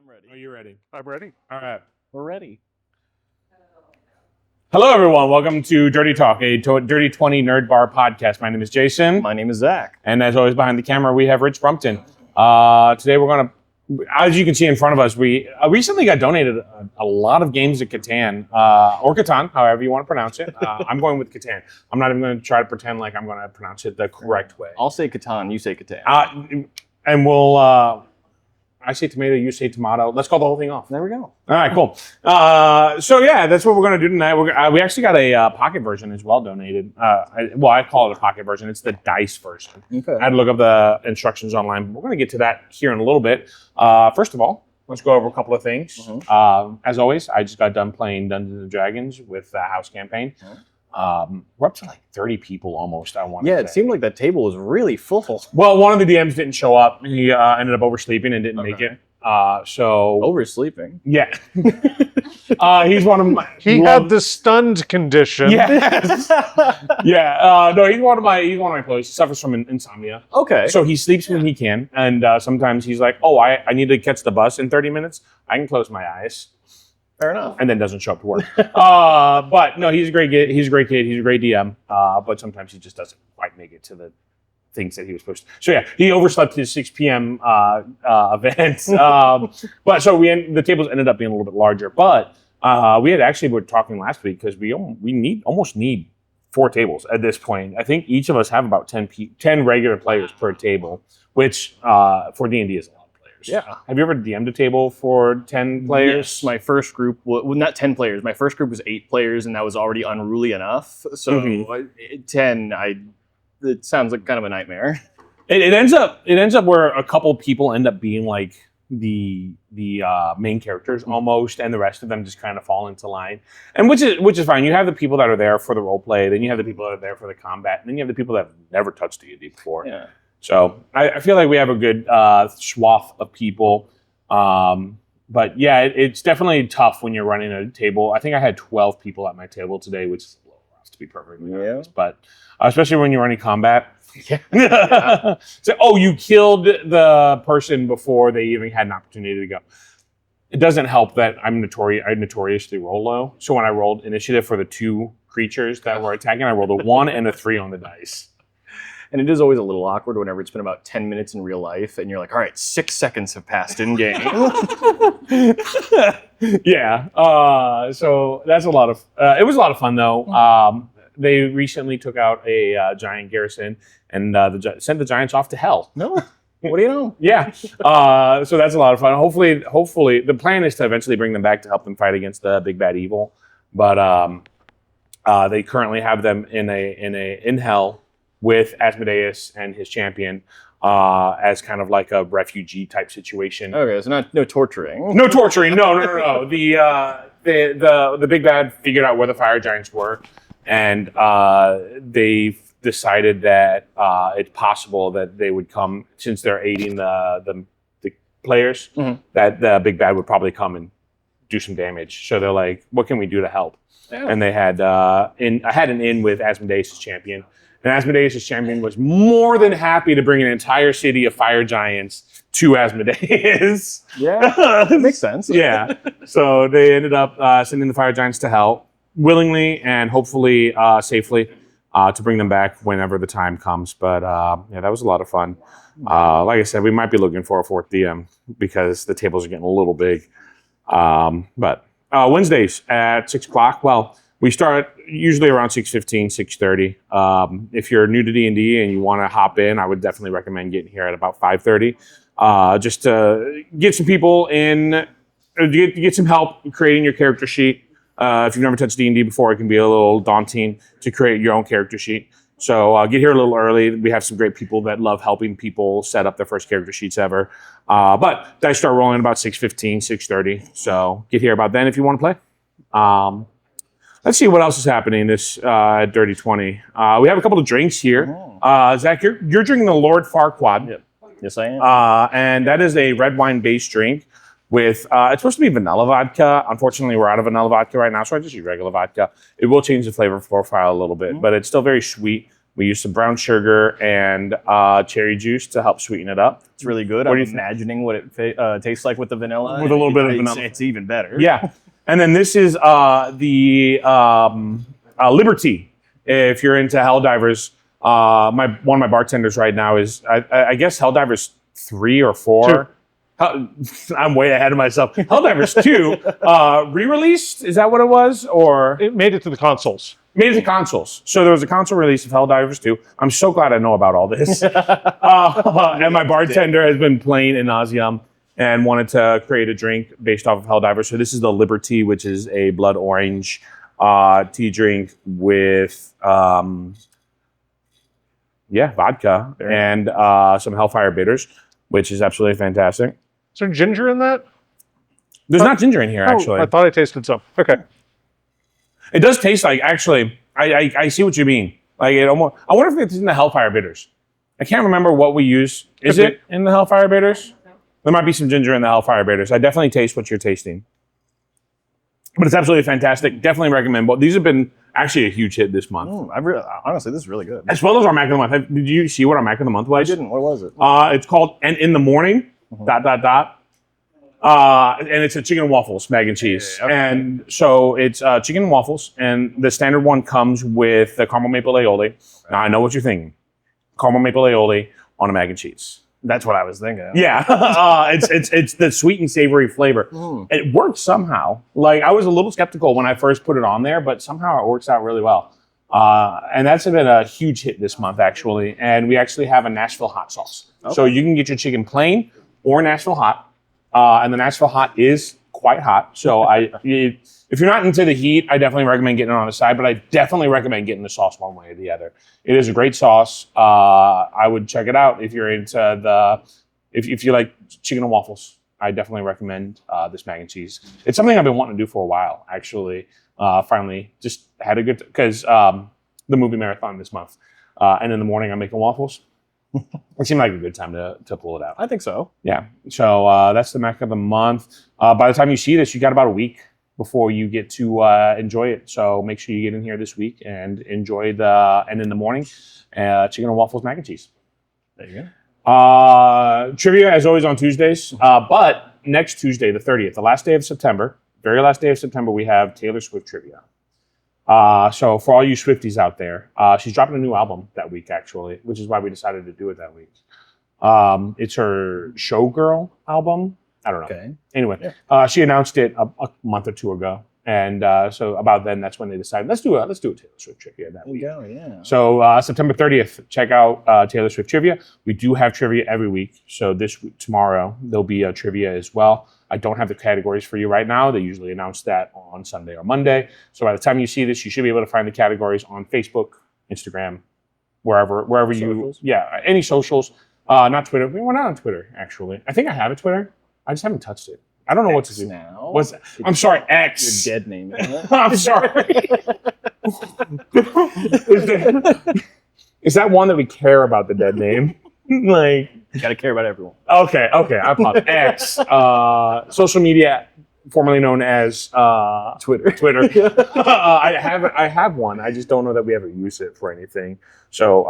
I'm ready. Are you ready? I'm ready. All right. We're ready. Hello, everyone. Welcome to Dirty Talk, a Dirty 20 Nerd Bar podcast. My name is Jason. My name is Zach. And as always, behind the camera, we have Rich Brumpton. Today, we're going to, as you can see in front of us, we recently got donated a lot of games of Catan, or Catan, however you want to pronounce it. I'm going with Catan. I'm not even going to try to pretend like I'm going to pronounce it the correct way. I'll say Catan, you say Catan. And we'll... I say tomato, you say tomato. Let's call the whole thing off. There we go. All right, cool. So yeah, that's what we're going to do tonight. We actually got a pocket version as well donated. I call it a pocket version. It's the dice version. Okay. I had to look up the instructions online, but we're going to get to that here in a little bit. First of all, let's go over a couple of things. Mm-hmm. As always, I just got done playing Dungeons & Dragons with the house campaign. We're up to like 30 people almost, I want to say. Yeah, it seemed like that table was really full. Well, one of the DMs didn't show up. He ended up oversleeping and didn't make it. Oversleeping? Yeah. He's one of my... He had the stunned condition. Yes. Yeah. No, he's one of my employees. He suffers from insomnia. Okay. So he sleeps when he can. And sometimes he's like, oh, I need to catch the bus in 30 minutes. I can close my eyes. Fair enough. And then doesn't show up to work. But no, he's a great kid. He's a great kid. He's a great DM. But sometimes he just doesn't quite make it to the things that he was supposed to. So yeah, he overslept his 6 p.m. Event. But so the tables ended up being a little bit larger. But we were talking last week because we almost need 4 tables at this point. I think each of us have about 10 regular players per table, which for D&D is a lot. Yeah. Have you ever DM'd a table for 10 players? Yes, my first group, well, not 10 players. My first group was 8 players, and that was already unruly enough. So 10, it sounds like kind of a nightmare. It ends up where a couple people end up being like the main characters almost, and the rest of them just kind of fall into line. And which is fine. You have the people that are there for the role play, then you have the people that are there for the combat, and then you have the people that have never touched D&D before. Yeah. So I feel like we have a good swath of people. But yeah, it's definitely tough when you're running a table. I think I had 12 people at my table today, which is a little rough, to be perfectly honest. But especially when you're running combat. Yeah. So, you killed the person before they even had an opportunity to go. It doesn't help that I notoriously roll low. So when I rolled initiative for the 2 creatures that were attacking, I rolled a 1 and a 3 on the dice. And it is always a little awkward whenever it's been about 10 minutes in real life and you're like, all right, 6 seconds have passed in game. Yeah. So that's it was a lot of fun though. They recently took out a giant garrison and sent the giants off to hell. No. What do you know? Yeah. So that's a lot of fun. Hopefully the plan is to eventually bring them back to help them fight against the big bad evil. But they currently have them in hell with Asmodeus and his champion as kind of like a refugee type situation. Okay, so no torturing. No torturing. No. The big bad figured out where the fire giants were, and they've decided that it's possible that they would come, since they're aiding the players, that the big bad would probably come and do some damage. So they're like, what can we do to help? Yeah. And they had I had an in with Asmodeus' champion. And Asmodeus' champion was more than happy to bring an entire city of fire giants to Asmodeus. Yeah, that makes sense. Yeah. So they ended up sending the fire giants to hell willingly and hopefully safely to bring them back whenever the time comes. But yeah, that was a lot of fun. Like I said, we might be looking for a 4th DM because the tables are getting a little big. But Wednesdays at 6 o'clock, well, we start usually around 6:15, 6:30. If you're new to D&D and you want to hop in, I would definitely recommend getting here at about 5:30, just to get some people in, get some help creating your character sheet. If you've never touched D&D before, it can be a little daunting to create your own character sheet. So get here a little early. We have some great people that love helping people set up their first character sheets ever. But dice start rolling about 6:15, 6:30. So get here about then if you want to play. Let's see what else is happening this Dirty 20. We have a couple of drinks here. Zach, you're drinking the Lord Farquaad. Yep. Yes, I am. And that is a red wine-based drink with, it's supposed to be vanilla vodka. Unfortunately, we're out of vanilla vodka right now, so I just use regular vodka. It will change the flavor profile a little bit, but it's still very sweet. We use some brown sugar and cherry juice to help sweeten it up. It's really good. What I'm do you think? imagining what it tastes like with the vanilla. With a little bit of vanilla. It's even better. Yeah. And then this is the Liberty. If you're into Helldivers, one of my bartenders right now is, I guess, Helldivers 3 or 4. I'm way ahead of myself. Helldivers 2 re-released. Is that what it was? Or It made it to the consoles. made it to consoles. So there was a console release of Helldivers 2. I'm so glad I know about all this. And my bartender has been playing in nauseam and wanted to create a drink based off of Helldivers. So this is the Liberty, which is a blood orange tea drink with vodka and some Hellfire bitters, which is absolutely fantastic. Is there ginger in that? There's not ginger in here, actually. I thought I tasted some. Okay. It does taste like, actually, I see what you mean. Like it almost. I wonder if it's in the Hellfire bitters. I can't remember what we use. Is it in the Hellfire bitters? There might be some ginger in the Hellfire bitters. I definitely taste what you're tasting. But it's absolutely fantastic. Definitely recommend. But these have been actually a huge hit this month. Honestly, this is really good. As well as our Mac of the Month. Did you see what our Mac of the Month was? I didn't. What was it? It's called And in the Morning, ... And it's a chicken and waffles, mac and cheese. Okay. And so it's chicken and waffles. And the standard one comes with the caramel maple aioli. Now, I know what you're thinking. Caramel maple aioli on a mac and cheese. That's what I was thinking. Yeah. It's the sweet and savory flavor. It works somehow. Like, I was a little skeptical when I first put it on there, but somehow it works out really well. And that's been a huge hit this month, actually. And we actually have a Nashville hot sauce. Okay. So you can get your chicken plain or Nashville hot. And the Nashville hot is quite hot. So if you're not into the heat, I definitely recommend getting it on the side, but I definitely recommend getting the sauce one way or the other. It is a great sauce. I would check it out if you're into if you like chicken and waffles. I definitely recommend this mac and cheese. It's something I've been wanting to do for a while, actually. Finally, just had a good, because the movie marathon this month. And in the morning, I'm making waffles. It seemed like a good time to pull it out. I think so. Yeah. So that's the Mac of the Month. By the time you see this, you got about a week before you get to enjoy it. So make sure you get in here this week and enjoy the And in the Morning chicken and waffles mac and cheese. There you go. Trivia, as always, on Tuesdays. But next Tuesday, the 30th, the last day of September, very last day of September, we have Taylor Swift trivia. So for all you Swifties out there, she's dropping a new album that week, actually, which is why we decided to do it that week. It's her Showgirl album. I don't know. Okay. Anyway, she announced it a month or two ago. And so about then, that's when they decided, let's do a Taylor Swift trivia that week. Yeah. So September 30th, check out Taylor Swift trivia. We do have trivia every week. So tomorrow, there'll be a trivia as well. I don't have the categories for you right now. They usually announce that on Sunday or Monday. So by the time you see this, you should be able to find the categories on Facebook, Instagram, wherever socials? Any socials. Not Twitter. We're not on Twitter, actually. I think I have a Twitter. I just haven't touched it. I don't know what to do now. I'm sorry, X. Your dead name. I'm sorry. Is that one that we care about, the dead name? Like, you gotta care about everyone. Okay. I apologize. X. Social media, formerly known as Twitter. I have one. I just don't know that we ever use it for anything. So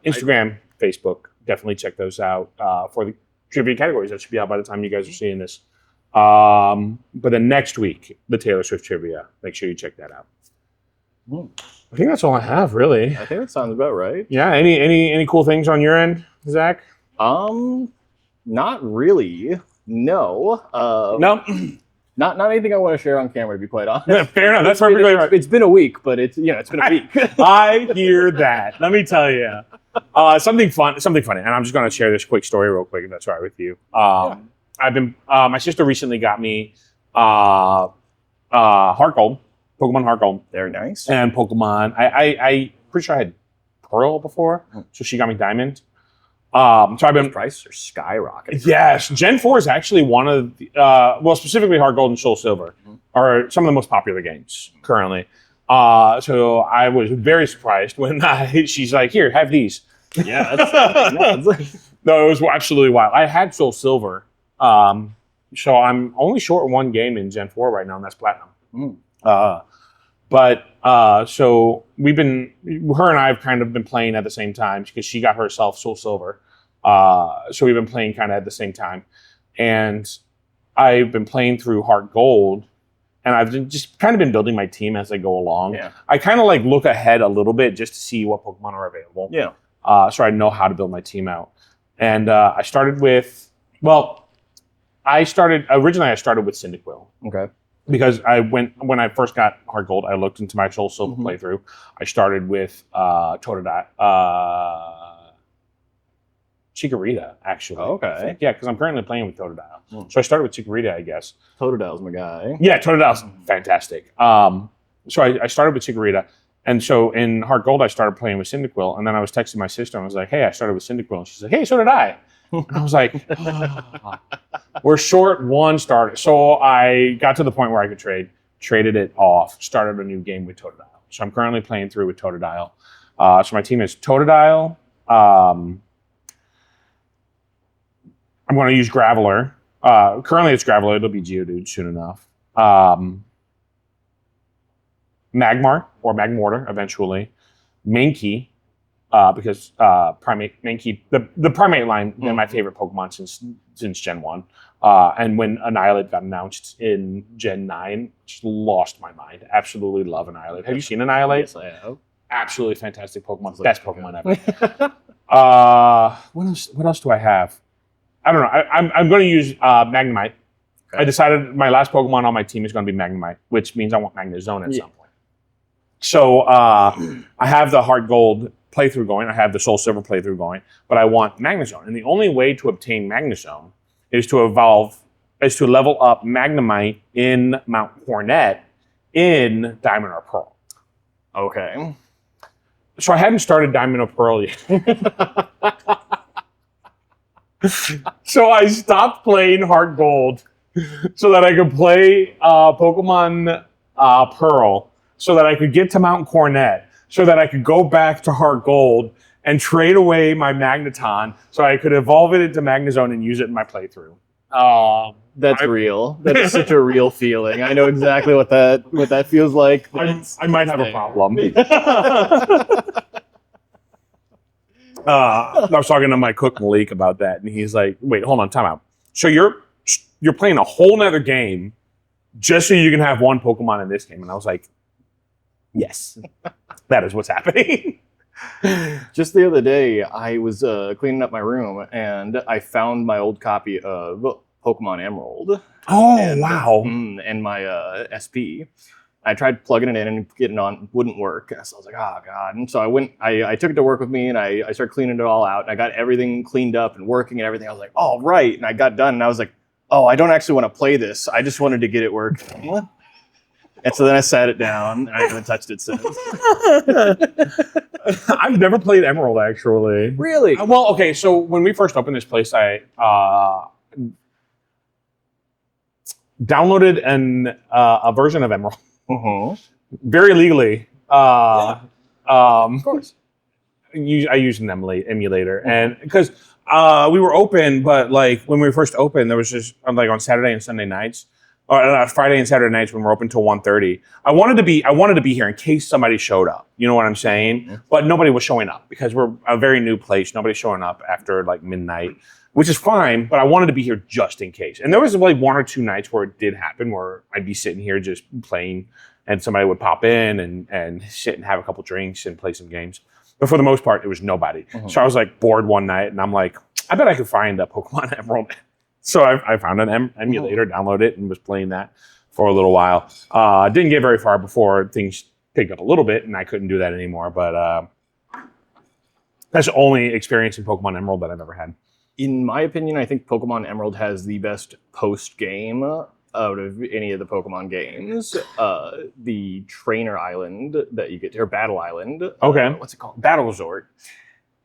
Instagram, Facebook, definitely check those out for the trivia categories. That should be out by the time you guys are seeing this. But then next week, the Taylor Swift trivia. Make sure you check that out. I think that's all I have, really. I think that sounds about right. Yeah. Any cool things on your end, Zach? Not really. No. No. Not anything I want to share on camera, to be quite honest. Yeah, fair enough. That's perfectly right. It's been a week, but it's been a week. I hear that. Let me tell you. Something funny, and I'm just going to share this quick story real quick, if that's all right with you. I've been. My sister recently got me Heart Gold, Pokemon Heart Gold. Very nice. And Pokemon. I pretty sure I had Pearl before, so she got me Diamond. So I've been. Prices are skyrocketing. Yes, Gen 4 is actually one of the, specifically Heart Gold and Soul Silver are some of the most popular games currently. So I was very surprised when she's like, "Here, have these." Yeah. No, it was absolutely wild. I had Soul Silver, so I'm only short one game in Gen 4 right now, and that's Platinum. But so her and I have kind of been playing at the same time because she got herself Soul Silver. So we've been playing kind of at the same time. And I've been playing through Heart Gold, and I've just kind of been building my team as I go along. Yeah. I kind of like look ahead a little bit just to see what Pokemon are available. Yeah. So I know how to build my team out. And I started with, originally I started with Cyndaquil. Okay. Because when I first got Heart Gold, I looked into my Soul Silver playthrough. I started with Totodile. Chikorita, actually. Okay. Yeah, because I'm currently playing with Totodile. So I started with Chikorita, I guess. Totodile's my guy. Yeah, Totodile's fantastic. So I started with Chikorita. And so in Heart Gold, I started playing with Cyndaquil. And then I was texting my sister, and I was like, hey, I started with Cyndaquil. And she's like, hey, so did I. And I was like, we're short one starter. So I got to the point where I could traded it off, started a new game with Totodile. So I'm currently playing through with Totodile. So my team is Totodile. I'm going to use Graveler. Currently it's Graveler. It'll be Geodude soon enough. Magmar or Magmortar eventually. Mankey. Because Mankey, the Primate line, been my favorite Pokemon since Gen 1. And when Annihilate got announced in Gen 9, just lost my mind. Absolutely love Annihilate. Have you seen Annihilate? Yes, I have. Absolutely Absolutely fantastic Pokemon. Best Pokemon ever. What else do I have? I don't know. I'm going to use Magnemite. Okay. I decided my last Pokemon on my team is going to be Magnemite, which means I want Magnezone at some point. So I have the Heart Gold playthrough going. I have the Soul Silver playthrough going, but I want Magnezone. And the only way to obtain Magnezone is to level up Magnemite in Mount Coronet in Diamond or Pearl. Okay. So I haven't started Diamond or Pearl yet. So I stopped playing Heart Gold so that I could play Pokemon Pearl, so that I could get to Mount Coronet, so that I could go back to Heart Gold and trade away my Magneton so I could evolve it into Magnezone and use it in my playthrough. That's real. That's such a real feeling. I know exactly what that feels like. I might have a problem. I was talking to my cook Malik about that, and he's like, "Wait, hold on, time out. So you're playing a whole nother game just so you can have one Pokemon in this game?" And I was like, "Yes, that is what's happening." Just the other day, I was cleaning up my room, and I found my old copy of Pokemon Emerald. Oh, wow. And my SP. I tried plugging it in and getting on, wouldn't work. So I was like, oh God. And so I took it to work with me, and I started cleaning it all out, and I got everything cleaned up and working and everything. I was like, oh, right. And I got done, and I was like, oh, I don't actually want to play this. I just wanted to get it working. And so then I sat it down, and I haven't touched it since. I've never played Emerald, actually. Really? Well, okay, so when we first opened this place, I downloaded a version of Emerald. Very legally. Of course. I used an emulator, and because we were open, but like when we first opened, there was just like on Saturday and Sunday nights, or Friday and Saturday nights when we're open till 1:30. I wanted to be here in case somebody showed up. You know what I'm saying? But nobody was showing up because we're a very new place. Nobody's showing up after like midnight, which is fine. But I wanted to be here just in case. And there was like one or two nights where it did happen, where I'd be sitting here just playing, and somebody would pop in and sit and have a couple drinks and play some games. But for the most part, it was nobody. So I was like bored one night, and I'm like, I bet I could find a Pokemon Emerald. So I found an emulator, downloaded it, and was playing that for a little while. Didn't get very far before things picked up a little bit, and I couldn't do that anymore. But that's the only experience in Pokemon Emerald that I've ever had. In my opinion, I think Pokemon Emerald has the best post-game out of any of the Pokemon games. The Trainer Island that you get to, or Battle Island. Okay. What's it called? Battle Resort.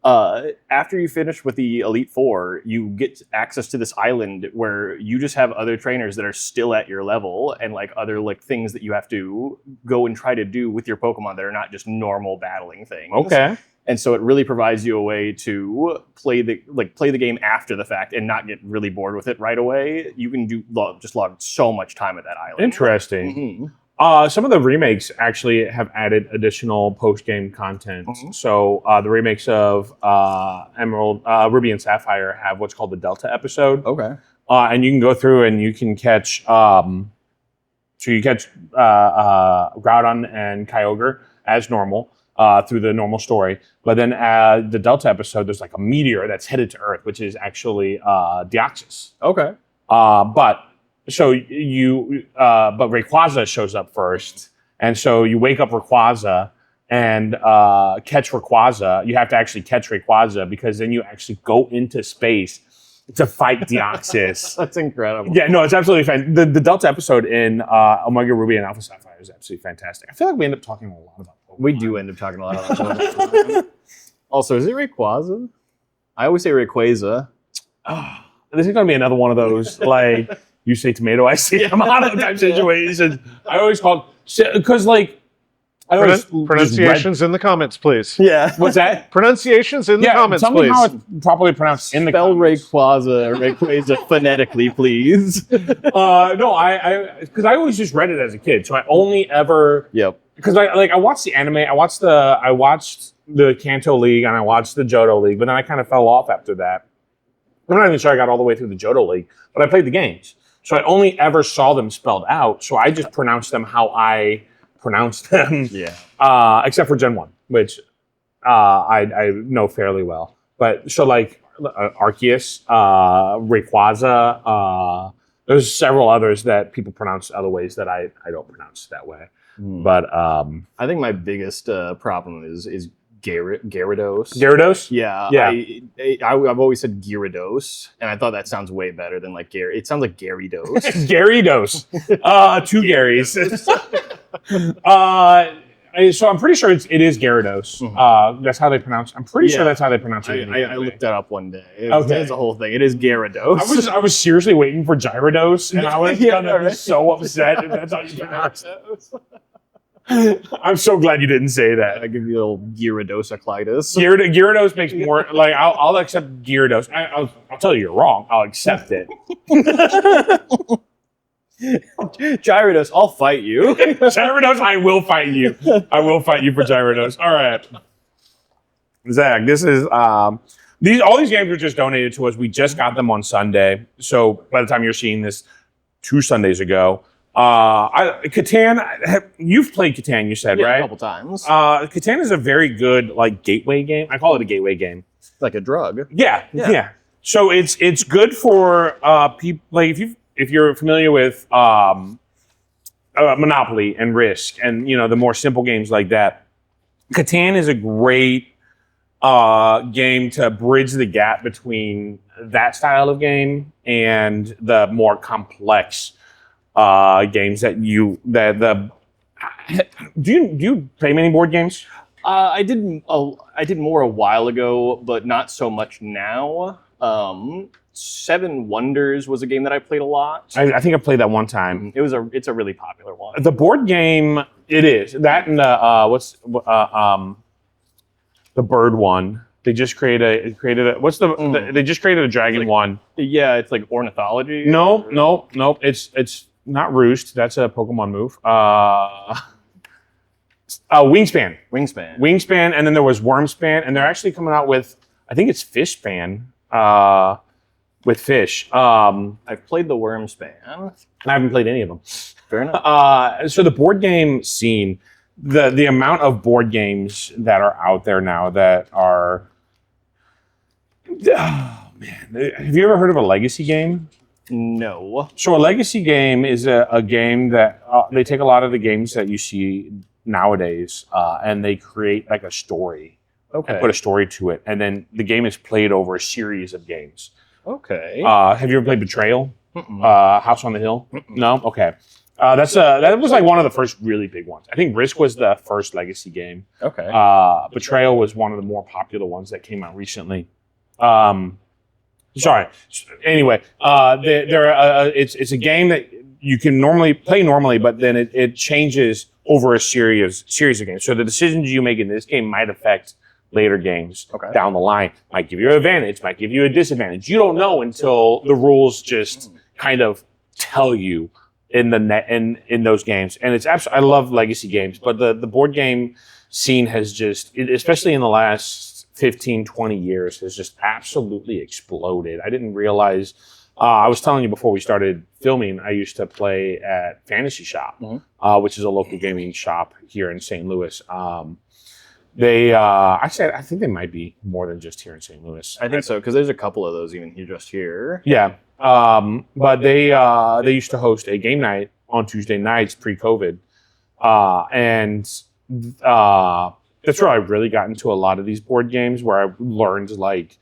After you finish with the Elite Four, you get access to this island where you just have other trainers that are still at your level, and like other like things that you have to go and try to do with your Pokemon that are not just normal battling things. Okay. And so it really provides you a way to play the game after the fact and not get really bored with it right away. You can just log so much time at that island. Interesting. Some of the remakes actually have added additional post-game content. Mhm. So the remakes of Emerald, Ruby and Sapphire have what's called the Delta episode. Okay. And you can go through and you can catch, Groudon and Kyogre as normal through the normal story. But then the Delta episode, there's like a meteor that's headed to Earth, which is actually Deoxys. Okay. But Rayquaza shows up first, and so you wake up Rayquaza and catch Rayquaza. You have to actually catch Rayquaza because then you actually go into space to fight Deoxys. That's incredible. Yeah, no, it's absolutely fine. The Delta episode in Omega Ruby and Alpha Sapphire is absolutely fantastic. I feel like we end up talking a lot about Pokemon. We do end up talking a lot about Pokemon. Also, is it Rayquaza? I always say Rayquaza. This is going to be another one of those, like, you say tomato, I say tomato type situations. I always call it, because, like, I always Pronunciations in the comments, please. Yeah. What's that? Pronunciations in the comments, tell me please. how it's properly pronounced in the Spell comments. Rayquaza or Rayquaza phonetically, please. No, because I always just read it as a kid, so I only ever Yep. because I watched the anime, I watched the Kanto League, and I watched the Johto League, but then I kind of fell off after that. I'm not even sure I got all the way through the Johto League, but I played the games, so I only ever saw them spelled out. So I just pronounced them how I pronounced them. Yeah. Except for Gen 1, which I know fairly well. But so like Arceus, Rayquaza, there's several others that people pronounce other ways that I don't pronounce that way. But I think my biggest problem is Gyarados. Gyarados? Yeah. Yeah. I've always said Gyarados, and I thought that sounds way better than like Gary. It sounds like Gyarados. Gyarados. Two Garys. So I'm pretty sure it is Gyarados. That's how they pronounce. I'm pretty sure that's how they pronounce it. I looked that up one day. Okay. It's a whole thing. It is Gyarados. I was seriously waiting for Gyarados, and I was gonna be so upset if that's how you pronounce it. I'm so glad you didn't say that. I give you a little Gyarados-itis. Gyarados makes more like I'll accept Gyarados. I'll tell you you're wrong. I'll accept it. Gyarados, I'll fight you. Gyarados, I will fight you. I will fight you for Gyarados. All right, Zach. This is all these games were just donated to us. We just got them on Sunday, so by the time you're seeing this, 2 Sundays ago. Catan, you've played Catan, you said, right? A couple times. Catan is a very good like gateway game. I call it a gateway game. Like a drug. Yeah. So it's good for people like if you're familiar with Monopoly and Risk and the more simple games like that. Catan is a great game to bridge the gap between that style of game and the more complex games that do you play many board games? I did more a while ago, but not so much now. 7 Wonders was a game that I played a lot. I think I played that one time. It's a really popular one. The board game, it is that and the bird one. They just created a they just created a dragon one. Yeah, it's like ornithology. No. It's not Roost. That's a Pokemon move. Wingspan, and then there was Wormspan, and they're actually coming out with, I think it's Fishspan, with fish. I've played the Wormspan. I haven't played any of them. Fair enough. So the board game scene, the amount of board games that are out there now that are, oh man, have you ever heard of a legacy game? No. So a legacy game is a game that they take a lot of the games that you see nowadays and they create like a story. Okay. And put a story to it, and then the game is played over a series of games. Okay. Have you ever played Betrayal? House on the Hill? No? Okay. That was like one of the first really big ones. I think Risk was the first legacy game. Okay. Betrayal was one of the more popular ones that came out recently. Sorry. Anyway, it's a game that you can play, but then it changes over a series of games. So the decisions you make in this game might affect later games down the line. Might give you an advantage, might give you a disadvantage. You don't know until the rules just kind of tell you in the net in those games, and it's I love legacy games, but the board game scene has just, especially in the last 15, 20 years, has just absolutely exploded. I didn't realize. I was telling you before we started filming, I used to play at Fantasy Shop, which is a local gaming shop here in St. Louis. They, actually, I think they might be more than just here in St. Louis. I think so, because there's a couple of those even here, just here. Yeah, but they used to host a game night on Tuesday nights pre-COVID, and that's where I really got into a lot of these board games, where I learned like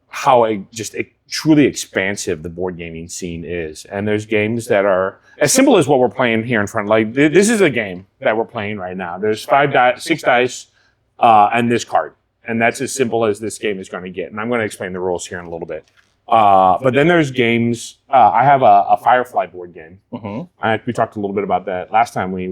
how truly expansive the board gaming scene is. And there's games that are as simple as what we're playing here in front. Like this is a game that we're playing right now. There's 6 dice, and this card. And that's as simple as this game is going to get. And I'm going to explain the rules here in a little bit. But then there's games, I have a Firefly board game. We talked a little bit about that last time we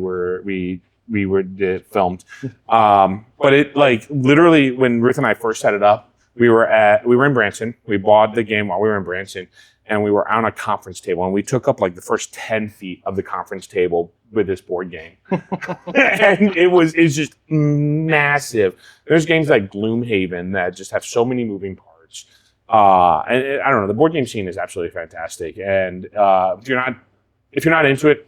filmed. But it, like, literally when Ruth and I first set it up, we were in Branson. We bought the game while we were in Branson, and we were on a conference table, and we took up like the first 10 feet of the conference table with this board game. And it's just massive. There's games like Gloomhaven that just have so many moving parts. And I don't know, the board game scene is absolutely fantastic. And if you're not into it,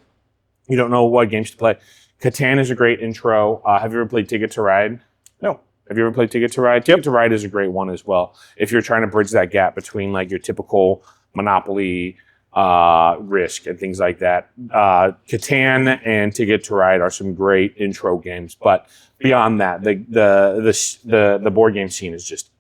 you don't know what games to play, Catan is a great intro. Have you ever played Ticket to Ride? No. Have you ever played Ticket to Ride? Ticket to Ride is a great one as well. If you're trying to bridge that gap between like your typical Monopoly, Risk, and things like that. Catan and Ticket to Ride are some great intro games. But beyond that, the board game scene is just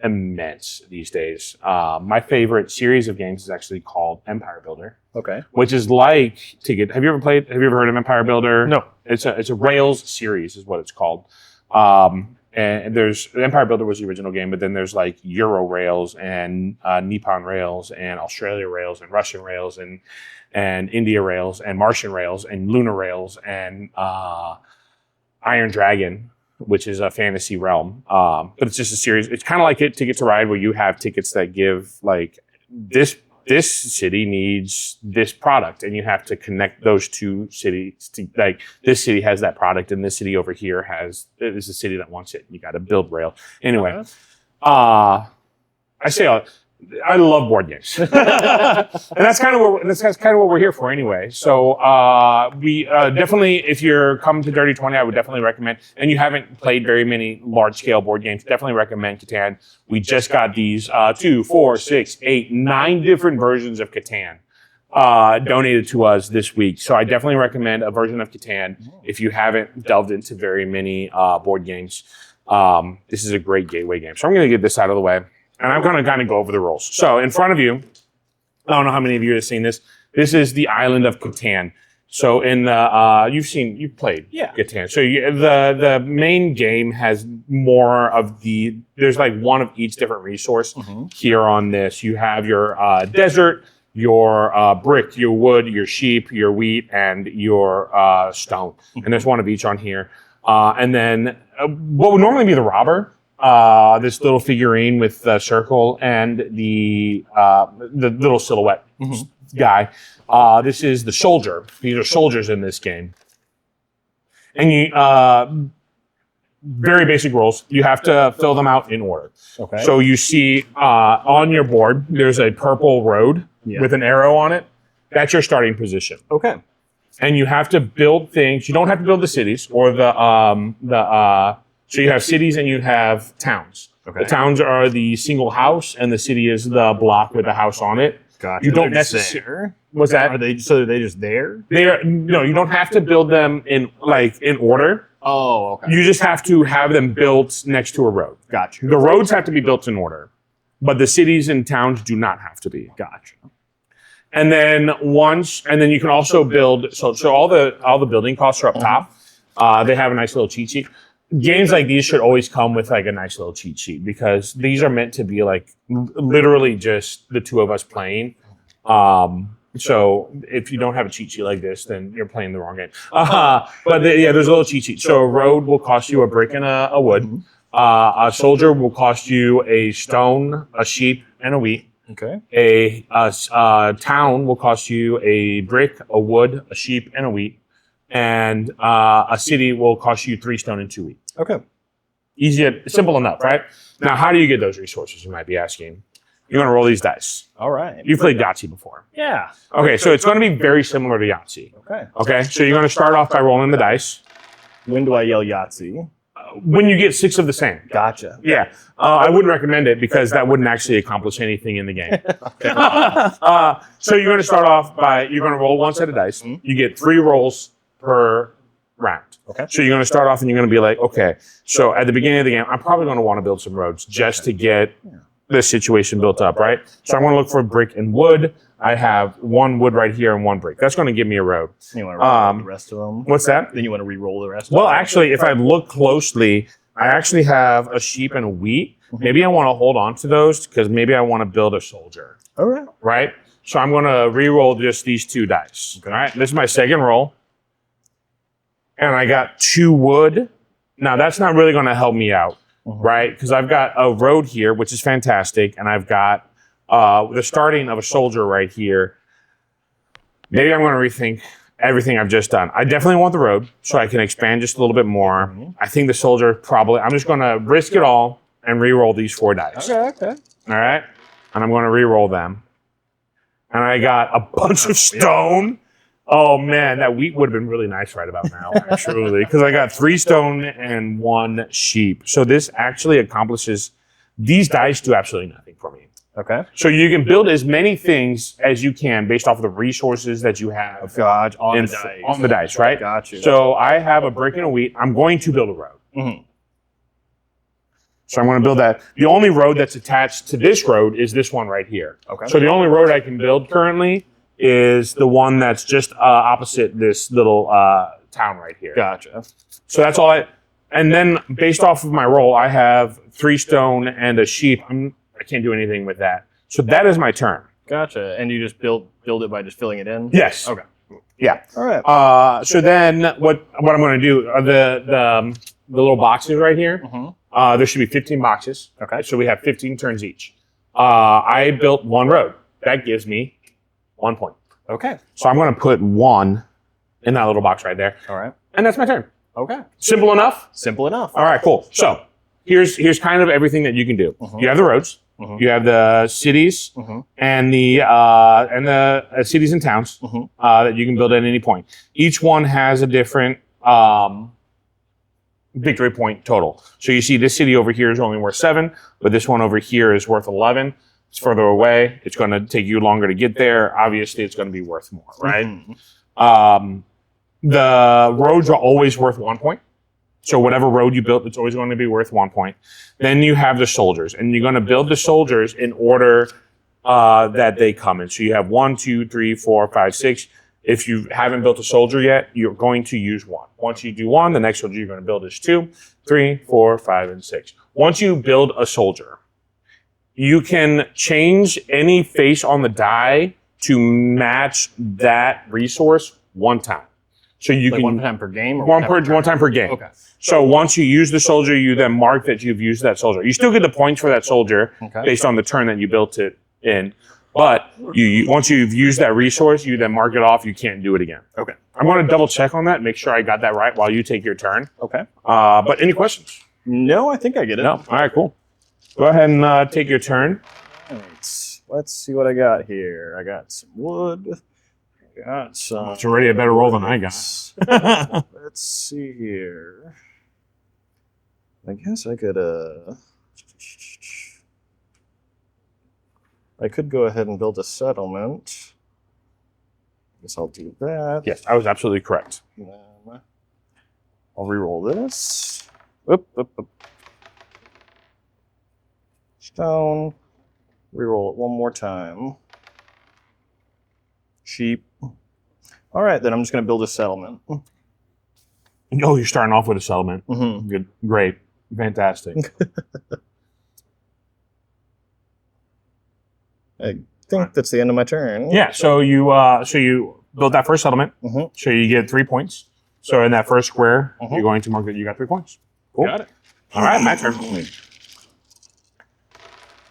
immense these days. My favorite series of games is actually called Empire Builder. Okay. Which is like Ticket. Have you ever heard of Empire Builder? No. It's a Rails series is what it's called. And there's Empire Builder was the original game, but then there's like Euro Rails and Nippon Rails and Australia Rails and Russian Rails and India Rails and Martian Rails and Lunar Rails and Iron Dragon, which is a fantasy realm. But it's just a series. It's kind of like Ticket to Ride, where you have tickets that give like this city needs this product, and you have to connect those two cities to, like, this city has that product and this city over here is a city that wants it. You got to build rail. Anyway, I love board games. And that's kind of what we're here for anyway. So we definitely, if you're coming to Dirty 20, I would definitely recommend, and you haven't played very many large-scale board games, definitely recommend Catan. We just got these 2, 4, 6, 8, 9 different versions of Catan donated to us this week. So I definitely recommend a version of Catan if you haven't delved into very many board games. This is a great gateway game. So I'm going to get this out of the way. And I'm going to kind of go over the rules. So in front of you, I don't know how many of you have seen this. This is the island of Catan. So in the you've played Catan. So the main game has more of there's like one of each different resource here on this. You have your desert, your brick, your wood, your sheep, your wheat, and your stone. And there's one of each on here. And then what would normally be the robber. This little figurine with the circle and the little silhouette guy. This is the soldier. These are soldiers in this game. And you, very basic rules. You have to fill them out in order. Okay. So you see on your board, there's a purple road with an arrow on it. That's your starting position. Okay. And you have to build things. You don't have to build the cities or so you have cities and you have towns. Okay. The towns are the single house, and the city is the block with the house on it. Gotcha. You don't necessarily. What's that? Are they just there? No, you don't have to build them in order. Oh, okay. You just have to have them built next to a road. Gotcha. The roads have to be built in order, but the cities and towns do not have to be. Gotcha. And then you can also build. So all the building costs are up top. They have a nice little cheat sheet. Games like these should always come with like a nice little cheat sheet, because these are meant to be like literally just the two of us playing. So if you don't have a cheat sheet like this, then you're playing the wrong game. But there's a little cheat sheet. So a road will cost you a brick and a wood. A soldier will cost you a stone, a sheep, and a wheat. Okay. A town will cost you a brick, a wood, a sheep, and a wheat. And a city will cost you 3 stone and 2 wheat. Okay. Easy, simple enough, right? Now, how do you get those resources, you might be asking? You're going to roll these dice. All right. You played Yahtzee before. Yeah. Okay, so it's going to be very similar to Yahtzee. Okay. Okay, so you're going to start off by rolling the dice. When do I yell Yahtzee? When you get 6 of the same. Gotcha. Yeah, I wouldn't recommend it because that wouldn't actually accomplish anything in the game. So you're going to start off by, you're going to roll 1 set of dice. You get 3 rolls per round. Okay. So you're going to start off and you're going to be like, okay, so at the beginning of the game, I'm probably going to want to build some roads just to get this situation built up, right? So I'm going to look for brick and wood. I have 1 wood right here and 1 brick. That's going to give me a road. You want to roll the rest of them? What's that? Then you want to re-roll the rest of Well, them? actually, if I look closely, I actually have a sheep and a wheat. Maybe I want to hold on to those because maybe I want to build a soldier, All right. right? So I'm going to re-roll just these 2 dice. Okay. All right, this is my second roll. And I got 2 wood. Now, that's not really going to help me out, right? Because I've got a road here, which is fantastic. And I've got the starting of a soldier right here. Maybe I'm going to rethink everything I've just done. I definitely want the road so I can expand just a little bit more. I think the soldier probably, I'm just going to risk it all and re-roll these 4 dice. Okay. All right? And I'm going to re-roll them. And I got a bunch of stone. Oh, man, that wheat would have been really nice right about now, actually, because I got 3 stone and 1 sheep. So this actually accomplishes, these dice do absolutely nothing for me. Okay. So you can build as many things as you can based off of the resources that you have On the dice. on the dice, right? Got you. So I have a brick and a wheat. I'm going to build a road. Mhm. So I'm going to build that. The only road that's attached to this road is this one right here. Okay. So the only road I can build currently is the one that's just opposite this little town right here. Gotcha. So that's all and then based off of my roll, I have 3 stone and a sheep. I can't do anything with that. So that is my turn. Gotcha. And you just build it by just filling it in? Yes. Okay. Yeah. All right. So then what I'm going to do are the little boxes right here. There should be 15 boxes. Okay. So we have 15 turns each. I built 1 road. That gives me 1 point. Okay. So I'm going to put 1 in that little box right there. All right. And that's my turn. Okay. Simple enough? Simple enough. All right, cool. So here's kind of everything that you can do. You have the roads. You have the cities and the cities and towns that you can build at any point. Each one has a different victory point total. So you see this city over here is only worth 7, but this one over here is worth 11. It's further away. It's going to take you longer to get there. Obviously, it's going to be worth more, right? The roads are always worth 1 point. So whatever road you built, it's always going to be worth 1 point. Then you have the soldiers, and you're going to build the soldiers in order that they come in. So you have 1, 2, 3, 4, 5, 6. If you haven't built a soldier yet, you're going to use 1. Once you do 1, the next soldier you're going to build is 2, 3, 4, 5, and 6. Once you build a soldier, you can change any face on the die to match that resource 1 time. So you can 1 time per game, or one time per game. Okay. So once you use the soldier, you then mark that you've used that soldier. You still get the points for that soldier based on the turn that you built it in. But once you've used that resource, you then mark it off. You can't do it again. Okay. I'm going to double check on that, make sure I got that right while you take your turn. Okay. But any questions? No, I think I get it. No. All right, cool. Go ahead and take your turn. All right. Let's see what I got here. I got some wood. I got some. It's already a better roll than I got. Let's see here. I guess I could go ahead and build a settlement. Guess I'll do that. Yes, I was absolutely correct. And then I'll re-roll this. Oop. Stone. Re-roll it 1 more time. Sheep. All right, then I'm just going to build a settlement. Oh, you're starting off with a settlement. Good, great, fantastic. I think that's the end of my turn. Yeah. So you build that first settlement. So you get 3 points. So in that first square, you're going to mark that you got 3 points. Cool. Got it. All right, my turn.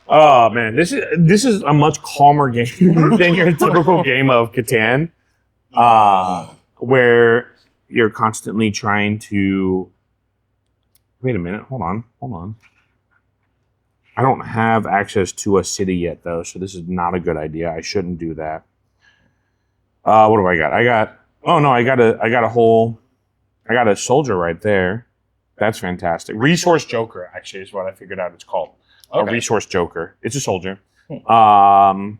Oh man, this is a much calmer game than your typical game of Catan, where you're constantly trying to. Wait a minute, hold on. I don't have access to a city yet though, so this is not a good idea. I shouldn't do that. What do I got? I got a soldier right there. That's fantastic. Resource Joker, actually, is what I figured out it's called. Okay. A Resource Joker. It's a soldier. Hmm.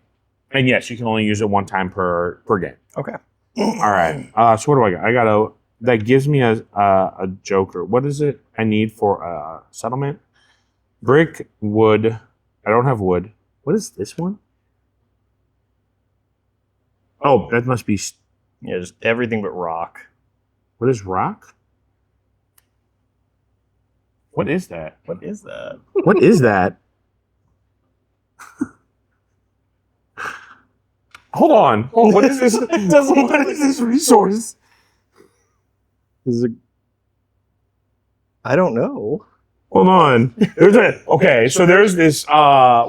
And yes, you can only use it one time per game. Okay. All right. So what do I got? That gives me a Joker. What is it I need for a settlement? Brick, wood. I don't have wood. What is this one? Oh, that must be. Yeah, just everything but rock. What is rock? What is that? What is that? What is that? Hold on. What is this? What is this resource? Is it? I don't know. Hold on. There's this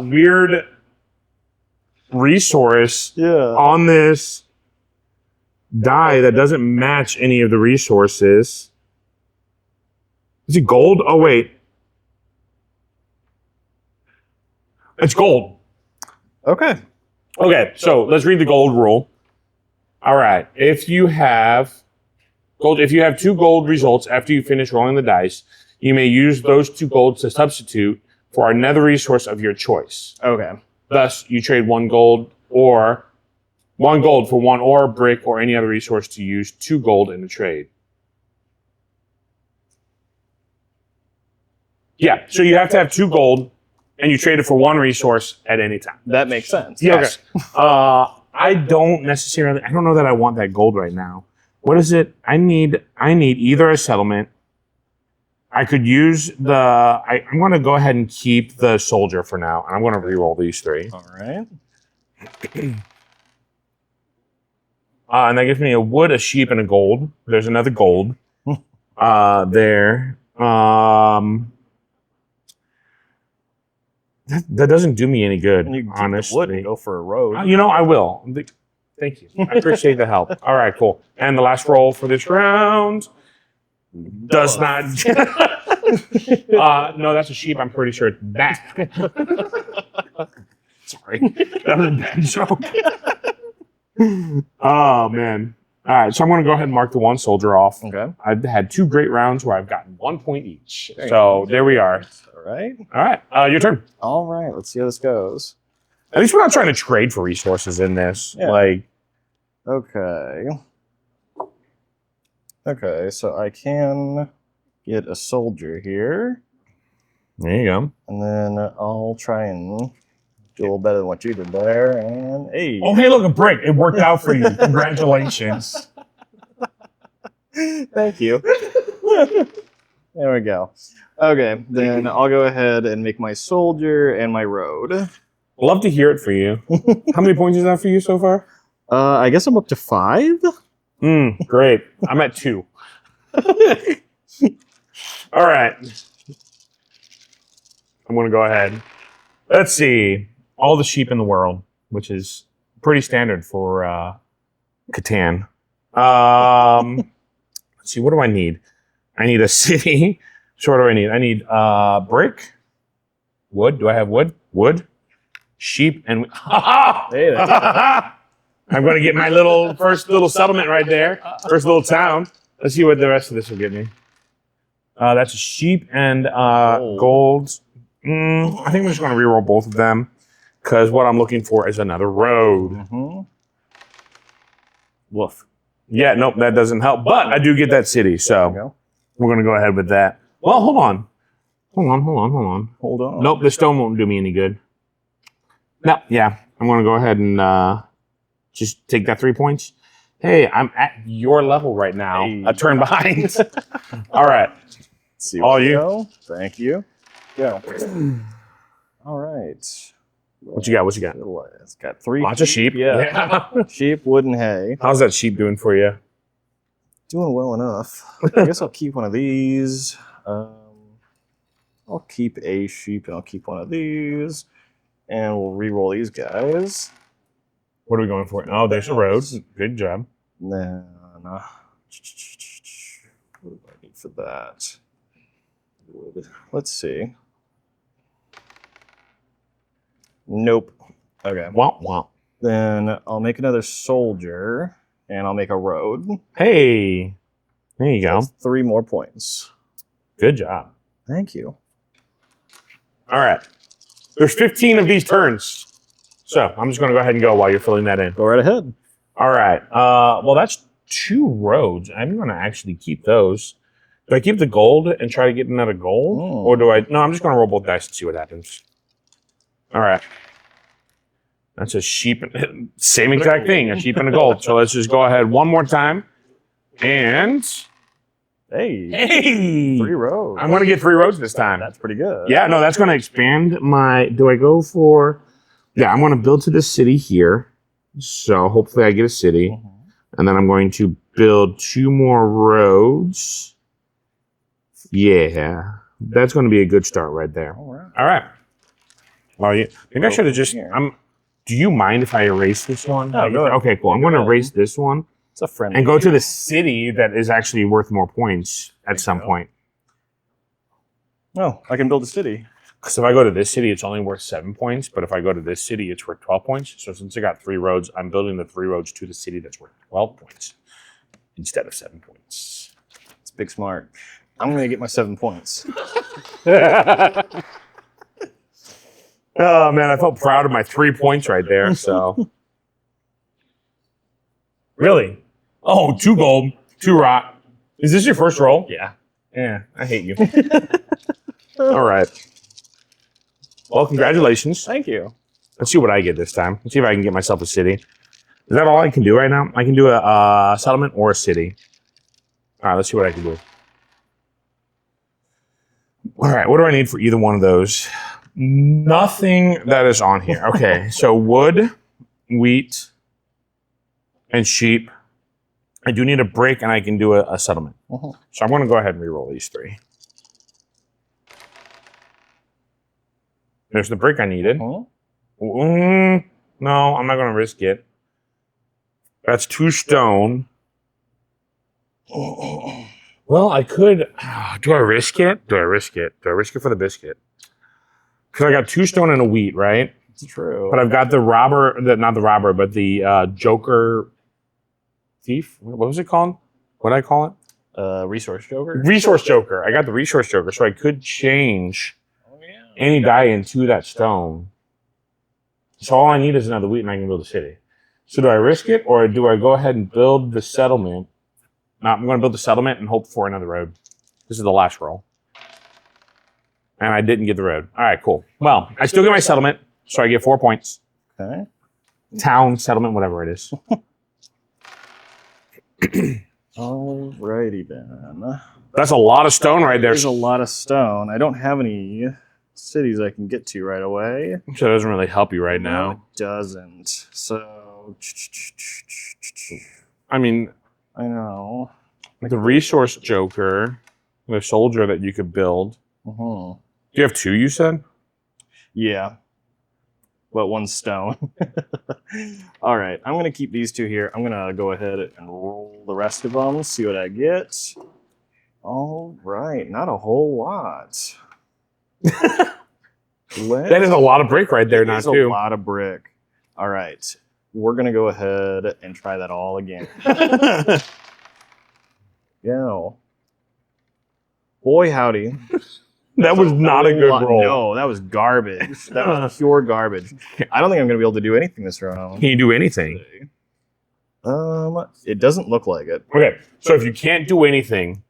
weird resource Yeah. on this die that doesn't match any of the resources. Is it gold? Oh wait. It's gold. Okay. Okay, so let's read the gold rule. All right. If you have 2 gold results after you finish rolling the dice, you may use those 2 golds to substitute for another resource of your choice. Okay. Thus, you trade 1 gold for 1 ore, brick, or any other resource to use 2 gold in the trade. Yeah, so you have to have 2 gold, and you trade it for 1 resource at any time. That makes sense. Yes. Okay. I don't know that I want that gold right now. What is it? I need either a settlement. I could use I'm going to go ahead and keep the soldier for now, and I'm going to re-roll these 3. All right. And that gives me a wood, a sheep, and a gold. There's another gold there. That doesn't do me any good, And you can keep honestly. the wood and go for a road. I will. Thank you. I appreciate the help. All right, cool. And the last roll for this round does not. No, that's a sheep. I'm pretty sure it's that. Sorry. That was a bad joke. Oh, man. All right, so I'm going to go ahead and mark the 1 soldier off. Okay. I've had 2 great rounds where I've gotten 1 point each. There you So there we are. All right. All right, your turn. All right. Let's see how this goes. At least we're not trying to trade for resources in this. Yeah. Okay, so I can get a soldier here, There you go. and then I'll try and do a little better than what you did there. And hey, Oh, hey, look, a break. It worked out for you. Congratulations. thank you. There we go. Okay, then I'll go ahead and make my soldier and my road. Love to hear it for you. How many points is that for you so far? I guess I'm up to 5. Great. I'm at 2. All right. I'm going to go ahead. Let's see. All the sheep in the world, which is pretty standard for Catan. Let's see. What do I need? I need a city. So what do I need? I need brick, wood. Do I have wood? Wood, sheep, and Hey, I'm going to get my first little settlement right there. First little town. Let's see what the rest of this will get me. That's a sheep and gold. I think I'm just going to reroll both of them because what I'm looking for is another road. Mm-hmm. Woof. Yeah, nope, that doesn't help. But I do get that city, so Go. we're going to go ahead with that. Well, hold on. Hold on. Nope, the stone won't do me any good. No, yeah, I'm going to go ahead and just take that 3 points. Hey, I'm at your level right now. Hey. A turn behind. All right. Let's see All what we you. go. Thank you. Go. All right. What you got? It's got 3 Lots of sheep. Yeah. Sheep, wood, and hay. How's that sheep doing for you? Doing well enough. I guess I'll keep one of these. I'll keep a sheep and I'll keep one of these. And we'll re-roll these guys. What are we going for? Oh, there's a road. Good job. Then, what do I need for that? Wood. Let's see. Nope. Okay. Womp womp. Then I'll make another soldier, and I'll make a road. Hey, there you go. That's 3 more points. Good job. Thank you. All right. There's 15 of these turns. So I'm just going to go ahead and go while you're filling that in. Go right ahead. All right. Well, that's 2 roads. I'm going to actually keep those. Do I keep the gold and try to get another gold? Oh. Or do I? No, I'm just going to roll both dice and see what happens. All right. That's a sheep. Same exact thing, a sheep and a gold. So let's just go ahead one more time. And Hey, 3 roads. I'm going to get 3 roads this time. That's pretty good. Yeah, no, that's going to expand my... Do I go for... Yeah, I'm going to build to this city here. So hopefully I get a city. And then I'm going to build 2 more roads. Yeah, that's going to be a good start right there. All right. All right. Well, yeah, maybe I should have just... Here. Do you mind if I erase this one? No, go ahead. Okay, cool. I'm going to erase this one. It's a friendly. And go to the city that is actually worth more points at some point. Oh, I can build a city. So if I go to this city, it's only worth 7 points. But if I go to this city, it's worth 12 points. So since I got 3 roads, I'm building the 3 roads to the city that's worth 12 points instead of 7 points. It's big smart. I'm going to get my 7 points. Oh, man, I felt proud of my 3 points right there. So, really? Oh, 2 gold, 2 rock. Is this your first roll? Yeah. Yeah, I hate you. All right. Well, congratulations. Thank you. Let's see what I get this time. Let's see if I can get myself a city. Is that all I can do right now? I can do a settlement or a city. All right, let's see what I can do. All right, what do I need for either one of those? Nothing that is on here. Okay, so wood, wheat, and sheep. I do need a brick, and I can do a settlement. So I'm going to go ahead and re-roll these 3. There's the brick I needed. No, I'm not going to risk it. That's 2 stone. Well, I could. Do I risk it? Do I risk it? Do I risk it for the biscuit? Because I got 2 stone and a wheat, right? It's true. But I've got the robber, not the robber, but the Joker thief. What was it called? What did I call it? Resource Joker? Resource Joker. I got the Resource Joker, so I could change any die into that stone. So all I need is another wheat and I can build a city. So do I risk it or do I go ahead and build the settlement? No, I'm going to build the settlement and hope for another road. This is the last roll. And I didn't get the road. All right, cool. Well, I still get my settlement, so I get 4 points. Okay. Town, settlement, whatever it is. Alrighty then. That's a lot of stone right there. There's a lot of stone. I don't have any cities I can get to right away. So it doesn't really help you right now. No, it doesn't. So, I mean, I know. the Resource Joker, the soldier that you could build. Do you have 2, you said? Yeah. But 1 stone. All right. I'm going to keep these 2 here. I'm going to go ahead and roll the rest of them, see what I get. All right. Not a whole lot. That is a lot of brick right there now, too. too. A lot of brick. All right. We're going to go ahead and try that all again. Yeah. Boy, howdy. That was not a good roll. No, that was garbage. That was pure garbage. I don't think I'm going to be able to do anything this round. Can you do anything? It doesn't look like it. Okay, so if you can't do anything,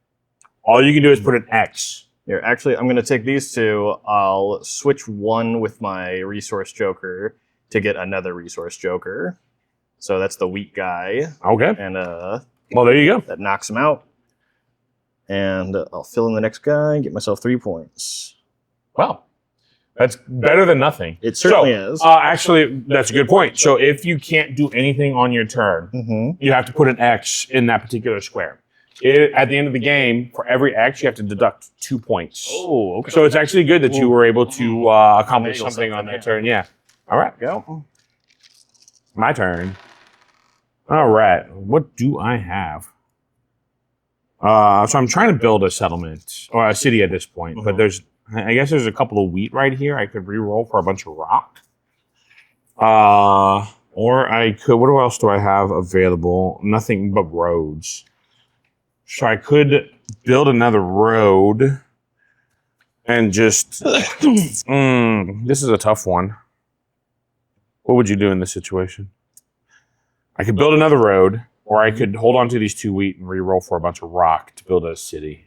all you can do is put an X. Here, actually, I'm going to take these 2. I'll switch 1 with my Resource Joker to get another Resource Joker. So that's the wheat guy. Okay. And well, there you go. that knocks him out. And I'll fill in the next guy and get myself 3 points. Wow. That's better than nothing. It certainly is. Actually, that's a good point. So if you can't do anything on your turn, you have to put an X in that particular square. At the end of the game, for every X, you have to deduct 2 points. Oh, okay. So it's actually good that you were able to accomplish something on that turn. Yeah. All right. Go. My turn. All right. What do I have? So I'm trying to build a settlement or a city at this point, but I guess there's a couple of wheat right here. I could re-roll for a bunch of rock. Or I could, what else do I have available? Nothing but roads. So I could build another road and just, this is a tough one. What would you do in this situation? I could build another road, or I could hold on to these 2 wheat and re-roll for a bunch of rock to build a city.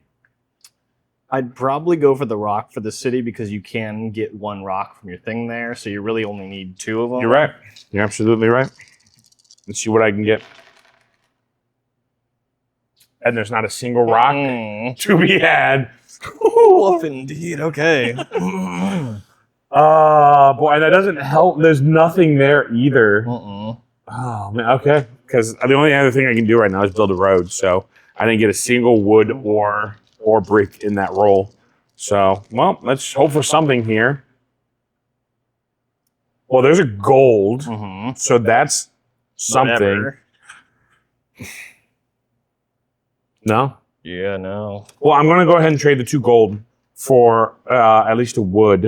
I'd probably go for the rock for the city because you can get 1 rock from your thing there, so you really only need 2 of them. You're right. You're absolutely right. Let's see what I can get. And there's not a single rock to be had. Woof, indeed. Okay. Boy, that doesn't help. There's nothing there either. Oh, man. Okay. Because the only other thing I can do right now is build a road. So I didn't get a single wood or brick in that roll. So, well, let's hope for something here. Well, there's a gold. So that's something. Whatever. No? Yeah, no. Well, I'm going to go ahead and trade the 2 gold for at least a wood.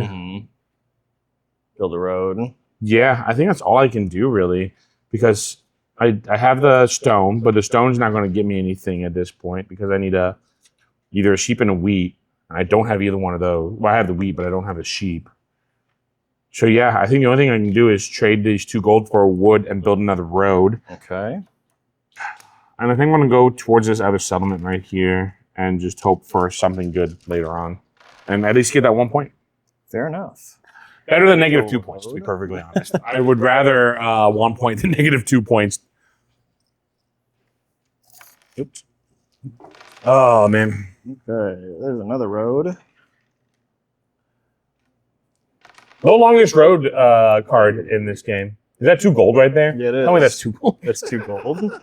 Build a road. Yeah, I think that's all I can do, really. Because I have the stone, but the stone's not going to give me anything at this point because I need either a sheep and a wheat. And I don't have either one of those. Well, I have the wheat, but I don't have the sheep. So yeah, I think the only thing I can do is trade these 2 gold for a wood and build another road. Okay. And I think I'm going to go towards this other settlement right here and just hope for something good later on. And at least get that 1 point. Fair enough. Better than negative 2 points, to be perfectly honest. I would rather 1 point than negative 2 points. Oops. Oh, man. Okay, there's another road. No longest road card in this game. Is that 2 gold right there? Yeah, it is. Tell me that's 2 gold. That's 2 gold.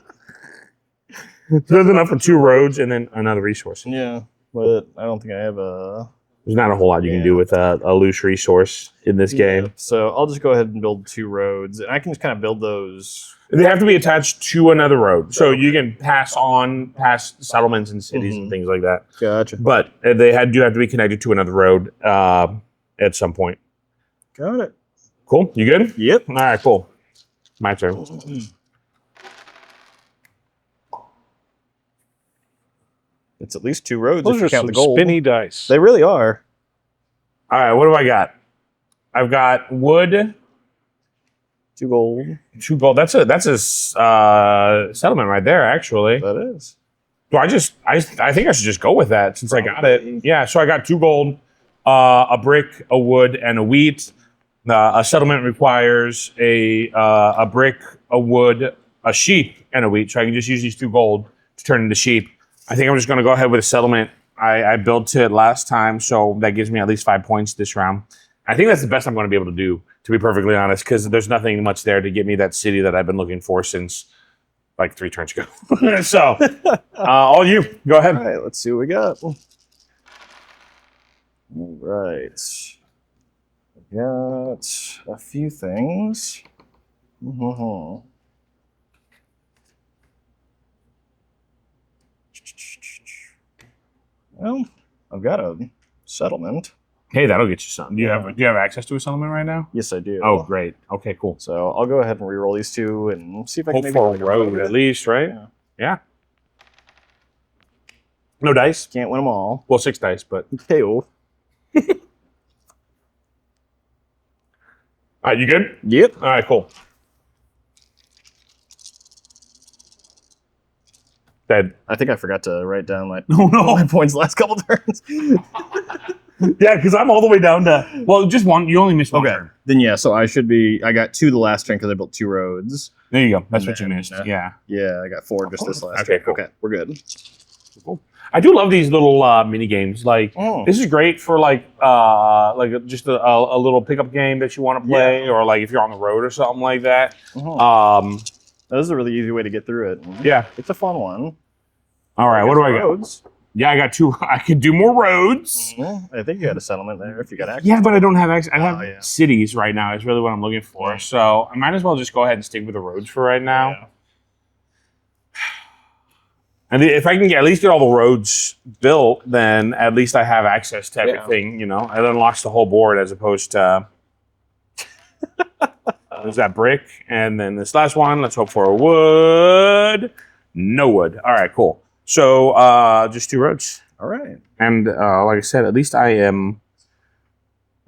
There's enough for 2 roads and then another resource. Yeah, but I don't think I have a... There's not a whole lot you can do with a loose resource in this game. So I'll just go ahead and build 2 roads, and I can just kind of build those. They have to be attached to another road. So you can pass settlements and cities and things like that. Gotcha. But they do have to be connected to another road at some point. Got it. Cool. You good? Yep. All right, cool. My turn. It's at least 2 roads Those if you are count some the gold. spinny dice. They really are. All right, what do I got? I've got wood. 2 gold. 2 gold. That's a settlement right there, actually. That is. Do I think I should just go with that since I got it. Yeah, so I got 2 gold, a brick, a wood, and a wheat. A settlement requires a brick, a wood, a sheep, and a wheat. So I can just use these 2 gold to turn into sheep. I think I'm just going to go ahead with a settlement. I built it last time, so that gives me at least 5 points this round. I think that's the best I'm going to be able to do, to be perfectly honest, because there's nothing much there to get me that city that I've been looking for since like 3 turns ago. So, all you. Go ahead. All right, let's see what we got. All right. We got a few things. Well, I've got a settlement. Hey, that'll get you something. Do you have access to a settlement right now? Yes, I do. Oh, great. Okay, cool. So I'll go ahead and re-roll these 2 and see if I can Hope maybe for a make road at least, right? Yeah. No dice? Can't win them all. Well, 6 dice, but... KO. All right, you good? Yep. All right, cool. Dead. I think I forgot to write down my, no. my points last couple turns. Yeah, because I'm all the way down to... Well, just one. You only missed one turn. Then yeah, so I should be... I got 2 the last turn because I built 2 roads. There you go. That's And what you then, missed. Yeah. Yeah, I got 4 just this last Okay, turn. cool. Okay, we're good. Cool. I do love these little mini games. Like this is great for like just a little pickup game that you want to play, or like if you're on the road or something like that. This is a really easy way to get through it. Yeah. It's a fun one. All right. What do I got? Roads. Yeah, I got 2. I could do more roads. I think you had a settlement there if you got access. Yeah, but I don't have access. I have yeah. cities right now. Is really what I'm looking for. So I might as well just go ahead and stick with the roads for right now. Yeah. And if I can at least get all the roads built, then at least I have access to everything. You know, it unlocks the whole board as opposed to. There's that brick, and then this last one. Let's hope for a wood. No wood. All right, cool. So just 2 roads. All right. And like I said, at least I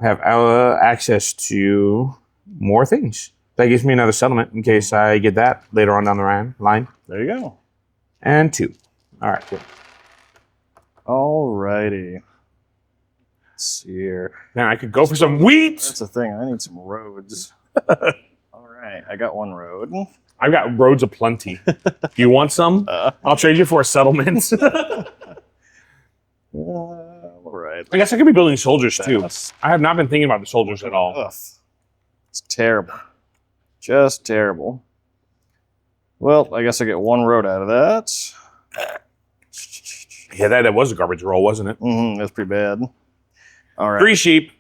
have access to more things. That gives me another settlement in case I get that later on down the line. There you go. And 2. All right, cool. All righty. Let's see here. Now I could go for some wheat. That's the thing. I need some roads. All right. I got 1 road. I've got roads aplenty. You want some? I'll trade you for a settlement. All right. I guess I could be building soldiers too. I have not been thinking about the soldiers at all. Ugh. It's terrible. Just terrible. Well, I guess I get 1 road out of that. Yeah, that was a garbage roll, wasn't it? That's pretty bad. All right. 3 sheep,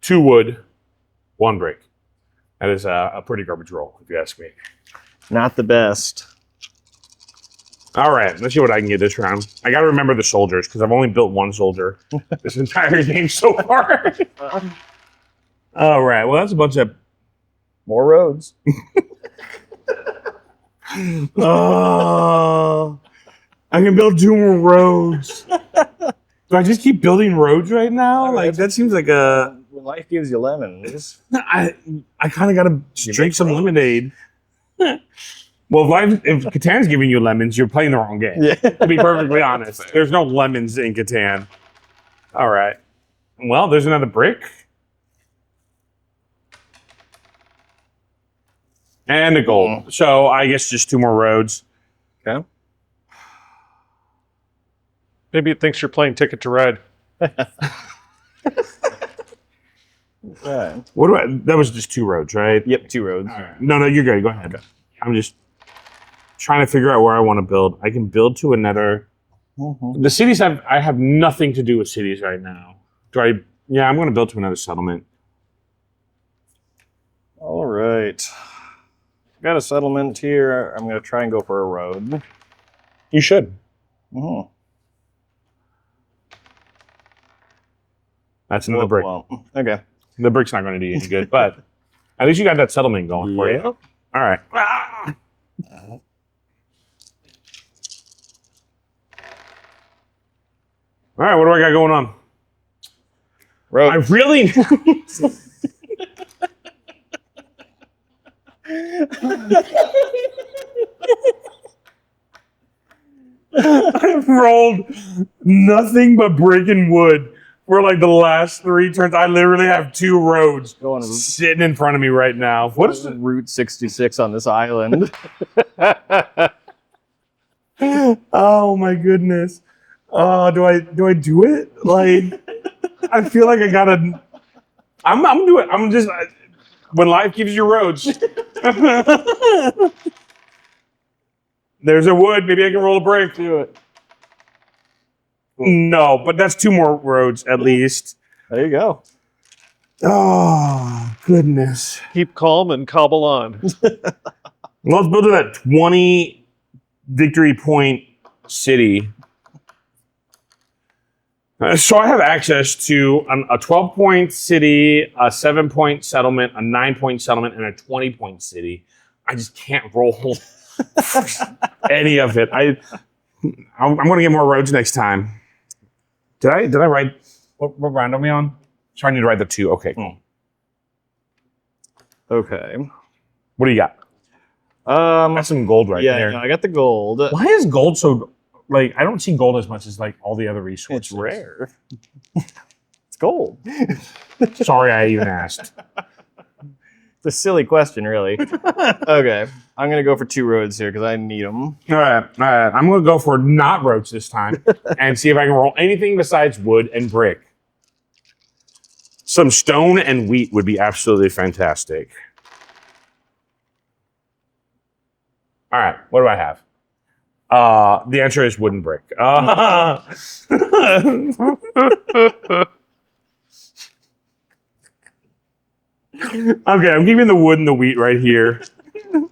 2 wood, 1 brick. That is a pretty garbage roll, if you ask me. Not the best. All right, let's see what I can get this round. I got to remember the soldiers because I've only built 1 soldier this entire game so far. All right, well, that's a bunch of More roads. Oh, I can build 2 more roads. Do I just keep building roads right now? Like that seems like a. When life gives you lemons. I kind of got to drink some lemonade. Well, if Catan's giving you lemons, you're playing the wrong game. Yeah. To be perfectly honest, there's no lemons in Catan. All right. Well, there's another brick. And a gold. So I guess just 2 more roads. Okay. Maybe it thinks you're playing Ticket to Ride. Right. What do I? That was just 2 roads, right? Yep, 2 roads. All right. No, you're good. Go ahead. Okay. I'm just trying to figure out where I want to build. I can build to another. The cities I have nothing to do with cities right now. Yeah, I'm going to build to another settlement. All right. Got a settlement here. I'm going to try and go for a road. You should. That's another brick. Well, okay. The brick's not going to do you any good, but at least you got that settlement going for you. All right. Ah! All right, what do I got going on? Road. I really I've rolled nothing but brick and wood for like the last 3 turns. I literally have 2 roads Going sitting in front of me right now. What is Route 66 on this island? Oh my goodness. Do I do it? Like I feel like I gotta I'm doing I'm just when life gives you roads. There's a wood, maybe I can roll a brick. Do it. No, but that's 2 more roads at least. There you go. Oh goodness. Keep calm and cobble on. Let's build to that 20 victory point city. So I have access to a 12-point city, a 7-point settlement, a 9-point settlement, and a 20-point city. I just can't roll any of it. I'm going to get more roads next time. Did I write what round are we on? So I need to write the 2. Okay. Okay. What do you got? That's some gold right there. Yeah, I got the gold. Why is gold so like I don't see gold as much as like all the other resources? It's rare. It's gold. Sorry, I even asked. It's a silly question, really. Okay, I'm gonna go for 2 roads here because I need them. All right. I'm gonna go for not roads this time and see if I can roll anything besides wood and brick. Some stone and wheat would be absolutely fantastic. All right, what do I have? The answer is wooden brick. Okay, I'm keeping the wood and the wheat right here.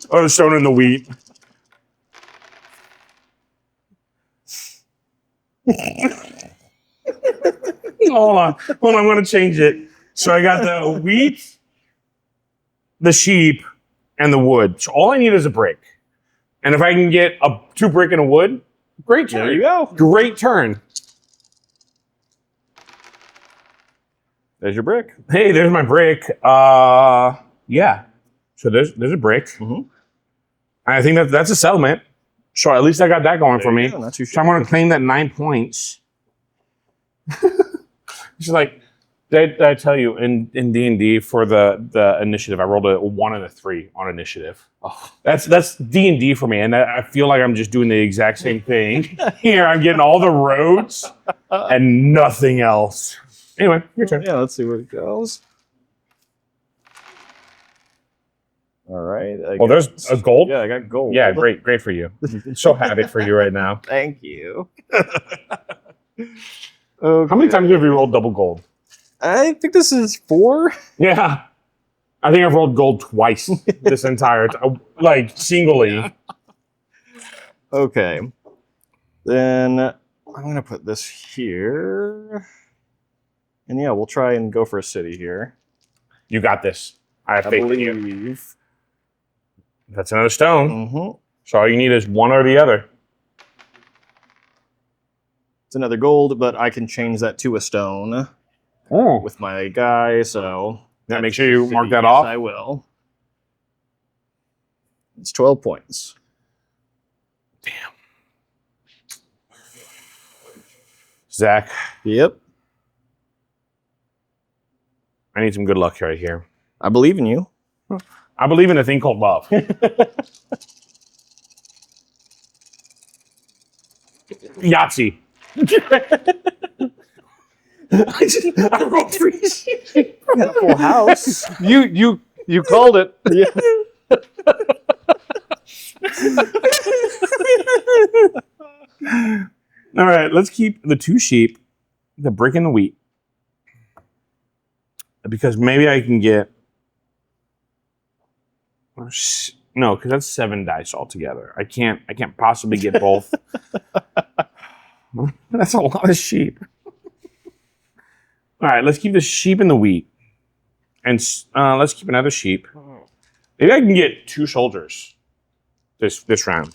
Or the stone and the wheat. Hold on, I'm gonna change it. So I got the wheat, the sheep, and the wood. So all I need is a brick. And if I can get a 2 brick and a wood, great turn. There you go. Great turn. There's your brick. Hey, there's my brick. Yeah. So there's a brick. Mm-hmm. I think that's a settlement. So at least I got that going for me. Not too So I'm going to claim that 9 points. It's like, did I tell you in D&D for the initiative, I rolled a 1 and a 3 on initiative. Oh. That's D&D for me, and I feel like I'm just doing the exact same thing. Here, I'm getting all the roads and nothing else. Anyway, your turn. Yeah, let's see where it goes. All right. Well, there's a gold. Yeah, I got gold. Yeah, great for you. So happy for you right now. Thank you. How many times have you rolled double gold? I think this is 4. Yeah. I think I've rolled gold twice this entire time. Like, singly. Okay. Then I'm going to put this here. And yeah, we'll try and go for a city here. You got this. I have faith in you. believe. That's another stone. Mm-hmm. So all you need is one or the other. It's another gold, but I can change that to a stone Oh. with my guy, so... Now make sure you City, mark that yes, off. I will. It's 12 points. Zach, Yep. I need some good luck right here. I believe in you. I believe in a thing called love. Yahtzee. I rolled 3. Full house. You called it. All right, let's keep the 2 sheep, the brick and the wheat. Because maybe I can get... No, because that's 7 dice altogether. I can't possibly get both. That's a lot of sheep. All right, let's keep the sheep and the wheat. And let's keep another sheep. Maybe I can get 2 soldiers this round.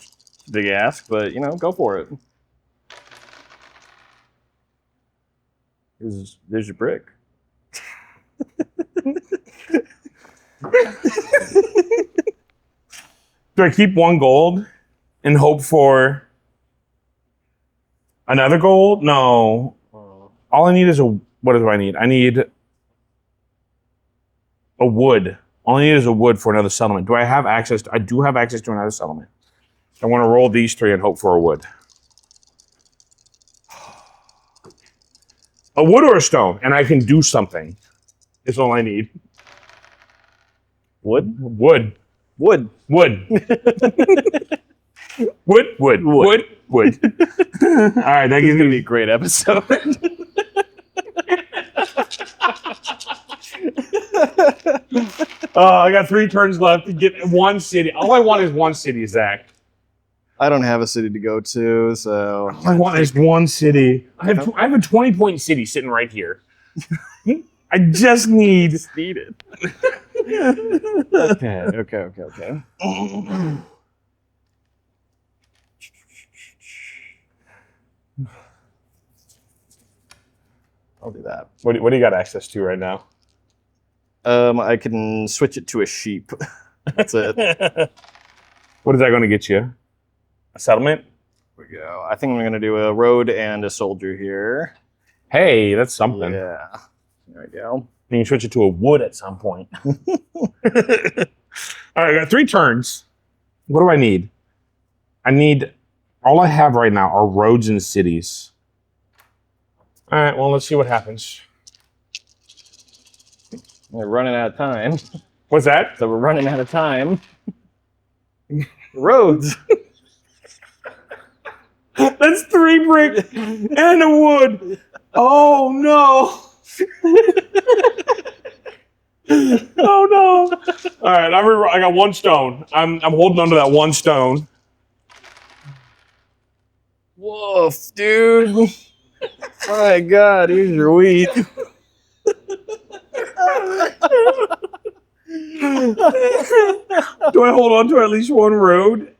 Big ask, but go for it. There's your brick. Do I keep 1 gold and hope for another gold? No. All I need is what do I need? I need a wood. All I need is a wood for another settlement. Do I have access? I do have access to another settlement. I want to roll these 3 and hope for a wood. A wood or a stone, and I can do something. Is all I need. Wood? Wood. Wood. Wood. Wood. All right, that This is going to be a great episode. I got 3 turns left to get 1 city. All I want is 1 city, Zach. I don't have a city to go to, so... All I want is 1 city. I have a 20-point city sitting right here. I just need... Need it. Okay. I'll do that. What do you got access to right now? I can switch it to a sheep. That's it. What is that going to get you? A settlement? Here we go. I think I'm going to do a road and a soldier here. Hey, that's something. Yeah. There we go. You can switch it to a wood at some point. All right, I got 3 turns. What do I need? All I have right now are roads and cities. All right, well, let's see what happens. We're running out of time. What's that? So we're running out of time. Roads. brick and a wood. Oh no. Oh no. All right, I got one stone. I'm holding on to that one stone. Woof, dude. My God, here's your wheat. Do I hold on to at least one road?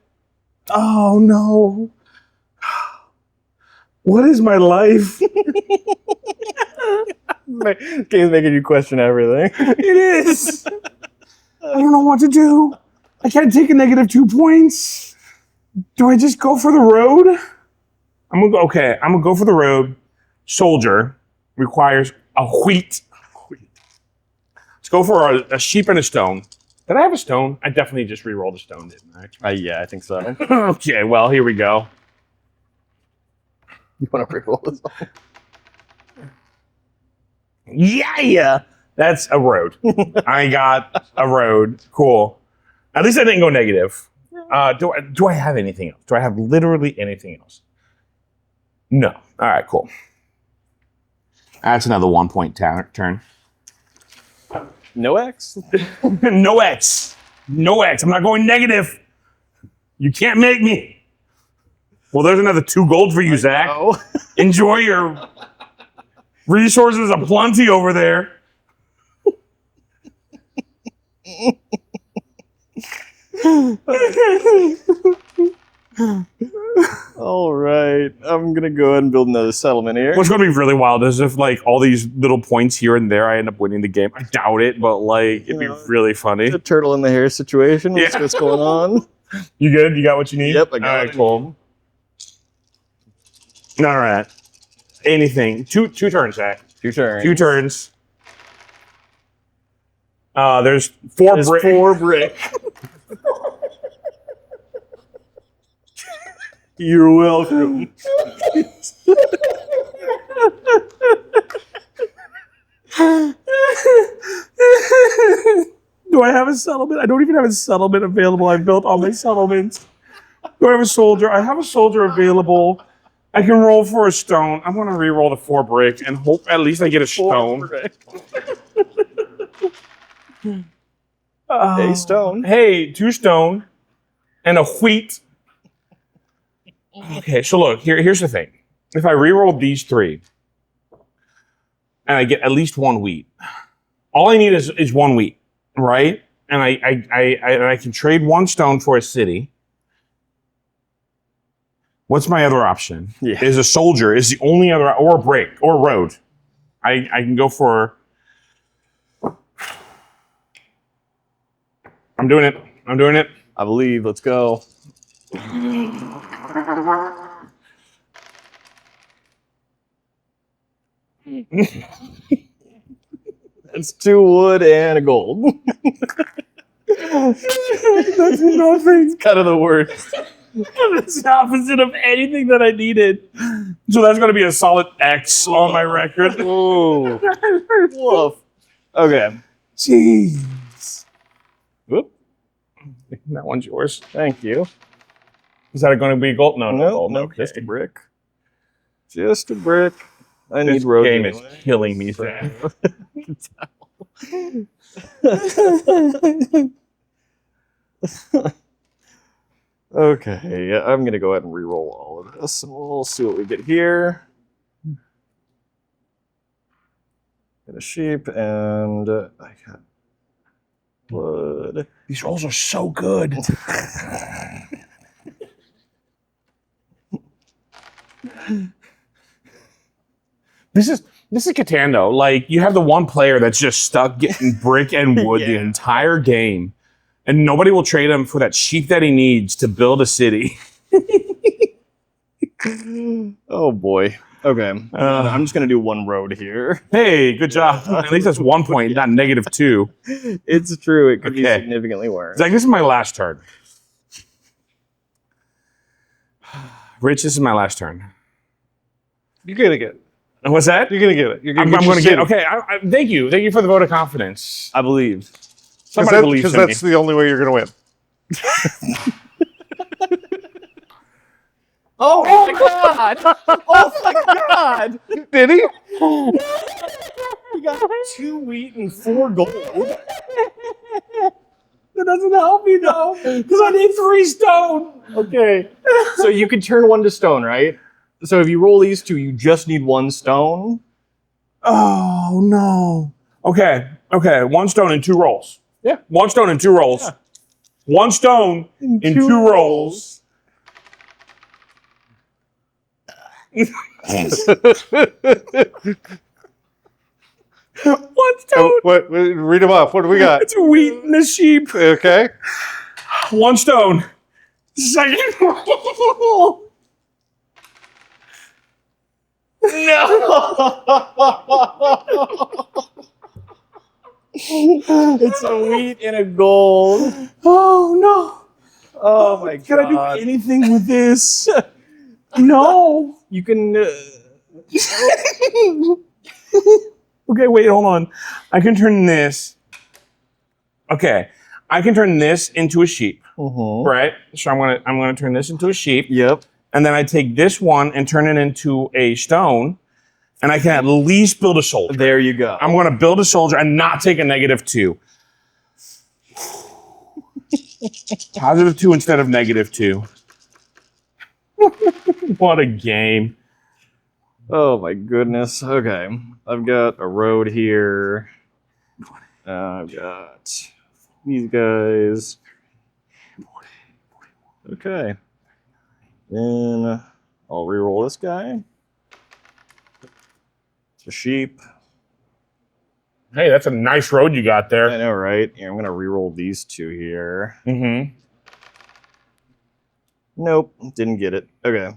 Oh no. What is my life? Game's making you question everything. It is. I don't know what to do. I can't take a -2 points. Do I just go for the road? I'm gonna go for the road. Soldier requires a wheat. Let's go for a sheep and a stone. Did I have a stone? I definitely just re-rolled a stone, didn't I? Yeah, I think so. Okay, well, here we go. You want to re-roll this one? Yeah. That's a road. I got a road. Cool. At least I didn't go negative. Do I have anything else? Do I have literally anything else? No. All right, cool. That's another 1 point turn. No X? No X. No X. I'm not going negative. You can't make me. Well, there's another 2 gold for you, Zach. Oh. Enjoy your resources aplenty over there. All right. I'm going to go ahead and build another settlement here. What's going to be really wild is if, like, all these little points here and there, I end up winning the game. I doubt it, but, like, it'd be really funny. It's a turtle in the hair situation. What's going on? You good? You got what you need? Yep, I got All right, it. cool. All right. Anything. Two turns, Zach. 2 turns. 2 turns. There's 4 There's brick. 4 brick. You're welcome. Do I have a settlement? I don't even have a settlement available. I've built all my settlements. Do I have a soldier? I have a soldier available. I can roll for a stone. I'm going to re-roll the 4 brick and hope at least I get a 4 stone. brick. A stone. Hey, 2 stone and a wheat. Okay, so look, here's the thing. If I re-roll these 3 and I get at least 1 wheat, all I need is 1 wheat, right? And I can trade 1 stone for a city. What's my other option? Yeah. Is a soldier is the only other, or a brick, or a road. I can go for. I'm doing it. I believe. Let's go. That's 2 wood and a gold. That's nothing. It's kind of the worst. That's the opposite of anything that I needed. So that's going to be a solid X on my record. Ooh. Woof. Okay. Jeez. Whoop. That one's yours. Thank you. Is that going to be gold? No, gold. No, Okay. just a brick. Just a brick. I This need roads game anyway. is killing me, Zach. Okay, yeah, I'm gonna go ahead and re-roll all of this, and we'll see what we get here. Get a sheep, and I got wood. These rolls are so good. This is Catan though. Like, you have the one player that's just stuck getting brick and wood the Yeah. entire game, and nobody will trade him for that sheep that he needs to build a city. Oh boy. Okay, I'm just gonna do 1 road here. Hey, good job. At least that's 1 point, not -2. It's true. It could be Okay. significantly worse. Zach, this is my last turn. Rich, this is my last turn. You're gonna get it. What's that? You're gonna get it. You're I'm gonna going to your get. city. Okay, thank you. Thank you for the vote of confidence. I believe. Somebody believes Because in me. that's the only way you're gonna win. Oh my god! Oh my god! Did he? We got 2 wheat and 4 gold. That doesn't help me though, because I need 3 stone. Okay. So you can turn 1 to stone, right? So if you roll these 2, you just need 1 stone. Oh no. Okay. 1 stone in 2 rolls. Yeah. 1 stone in 2 rolls. Yeah. 1 stone in 2 rolls. One stone. What? Read them off. What do we got? It's a wheat and a sheep. Okay. 1 stone. Second roll. No! It's a wheat and a gold. Oh no. Oh my god. Can I do anything with this? No. You can... Okay, wait, hold on. I can turn this. Okay. I can turn this into a sheep. Right? So I'm gonna turn this into a sheep. Yep. And then I take this one and turn it into a stone. And I can at least build a soldier. There you go. I'm gonna build a soldier and not take a -2. +2 instead of -2. What a game. Oh my goodness. Okay. I've got a road here. I've got these guys. Okay. Then I'll reroll this guy. It's a sheep. Hey, that's a nice road you got I there. know, right? Here, I'm gonna reroll these 2 here. Mm-hmm. Nope, didn't get it. Okay.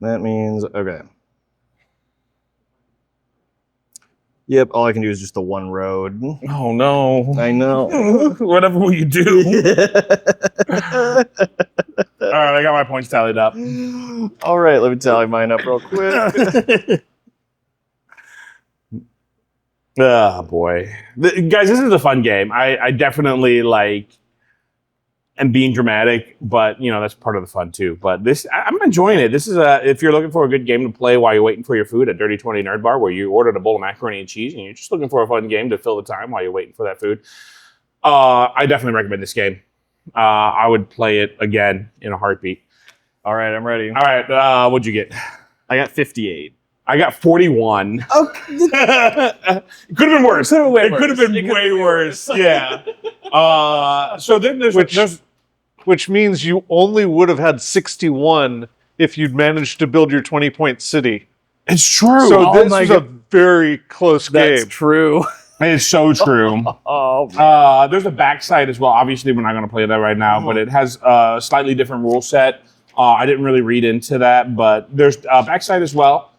That means, okay. Yep, all I can do is just the 1 road. Oh no. I know. Whatever will you do? All right, I got my points tallied up. All right, let me tally mine up real quick. Oh boy. Guys, this is a fun game. I definitely am being dramatic, but you know, that's part of the fun too. But I'm enjoying it. This is if you're looking for a good game to play while you're waiting for your food at Dirty 20 Nerd Bar, where you ordered a bowl of macaroni and cheese and you're just looking for a fun game to fill the time while you're waiting for that food. I definitely recommend this game. I would play it again in a heartbeat. All right, I'm ready. All right, what'd you get? I got 58. I got 41. Okay. It could have been worse. It could have been way worse. Yeah. So then there's Which means you only would have had 61 if you'd managed to build your 20-point city. It's true. So this is a very close game. That's true. It's so true. Oh, There's a backside as well. Obviously, we're not going to play that right now, but it has a slightly different rule set. I didn't really read into that, but there's a backside as well,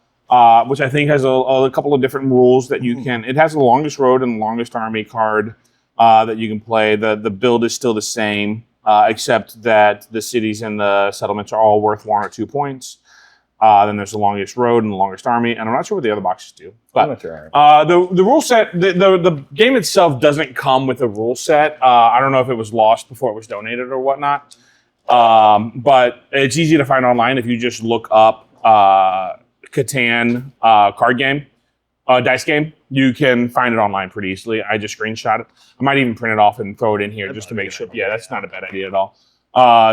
which I think has a couple of different rules that you can. It has the longest road and the longest army card that you can play. The build is still the same, except that the cities and the settlements are all worth 1 or 2 points. Then there's the longest road and the longest army, and I'm not sure what the other boxes do. But the rule set, the game itself doesn't come with a rule set. I don't know if it was lost before it was donated or whatnot. But it's easy to find online if you just look up Catan card game, dice game. You can find it online pretty easily. I just screenshot it. I might even print it off and throw it in here just to make sure. Yeah, that's not a bad idea at all.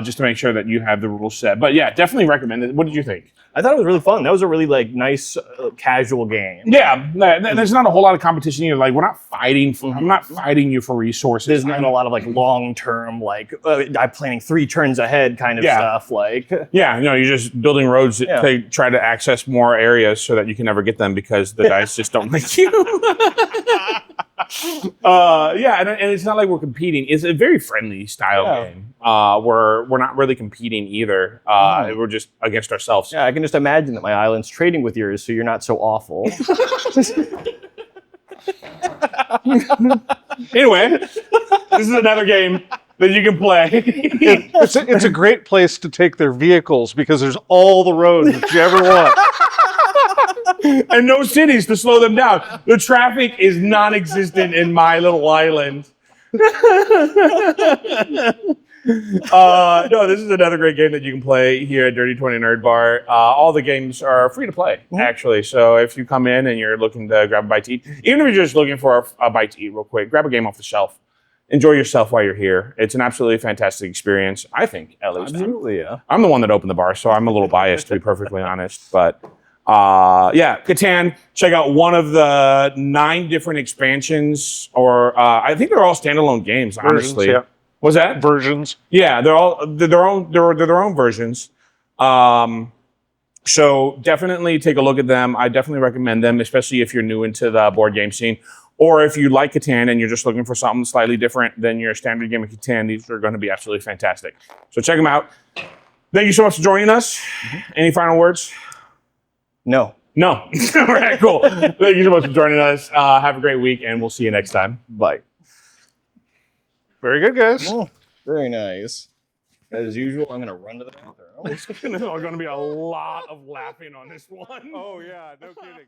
Just to make sure that you have the rule set. But yeah, definitely recommend it. What did you think? I thought it was really fun. That was a really nice casual game. Yeah, there's not a whole lot of competition here. We're not fighting. I'm not fighting you for resources. There's not a lot of long term I'm planning 3 turns ahead kind of stuff. Yeah, you're just building roads to try to access more areas so that you can never get them because the dice just don't like you. And it's not like we're competing. It's a very friendly style game. We're not really competing either. We're just against ourselves. Yeah, I can just imagine that my island's trading with yours, so you're not so awful. Anyway, this is another game that you can play. It's a great place to take their vehicles because there's all the roads that you ever want. And no cities to slow them down. The traffic is non-existent in my little island. No, this is another great game that you can play here at Dirty 20 Nerd Bar. All the games are free to play, actually. So if you come in and you're looking to grab a bite to eat, even if you're just looking for a bite to eat real quick, grab a game off the shelf. Enjoy yourself while you're here. It's an absolutely fantastic experience, I think, at least. Absolutely, yeah. I'm the one that opened the bar, so I'm a little biased, to be perfectly honest. But yeah, Catan, check out one of the 9 different expansions, or I think they're all standalone games, honestly. Versions, Was that? Versions. Yeah, they're their own versions. So definitely take a look at them. I definitely recommend them, especially if you're new into the board game scene. Or if you like Catan and you're just looking for something slightly different than your standard game of Catan, these are going to be absolutely fantastic. So check them out. Thank you so much for joining us. Any final words? No. No. All right, cool. Thank you so much for joining us. Have a great week, and we'll see you next time. Bye. Very good, guys. Oh, very nice. As usual, I'm going to run to the bathroom. There's going to be a lot of laughing on this one. Oh, yeah, no kidding.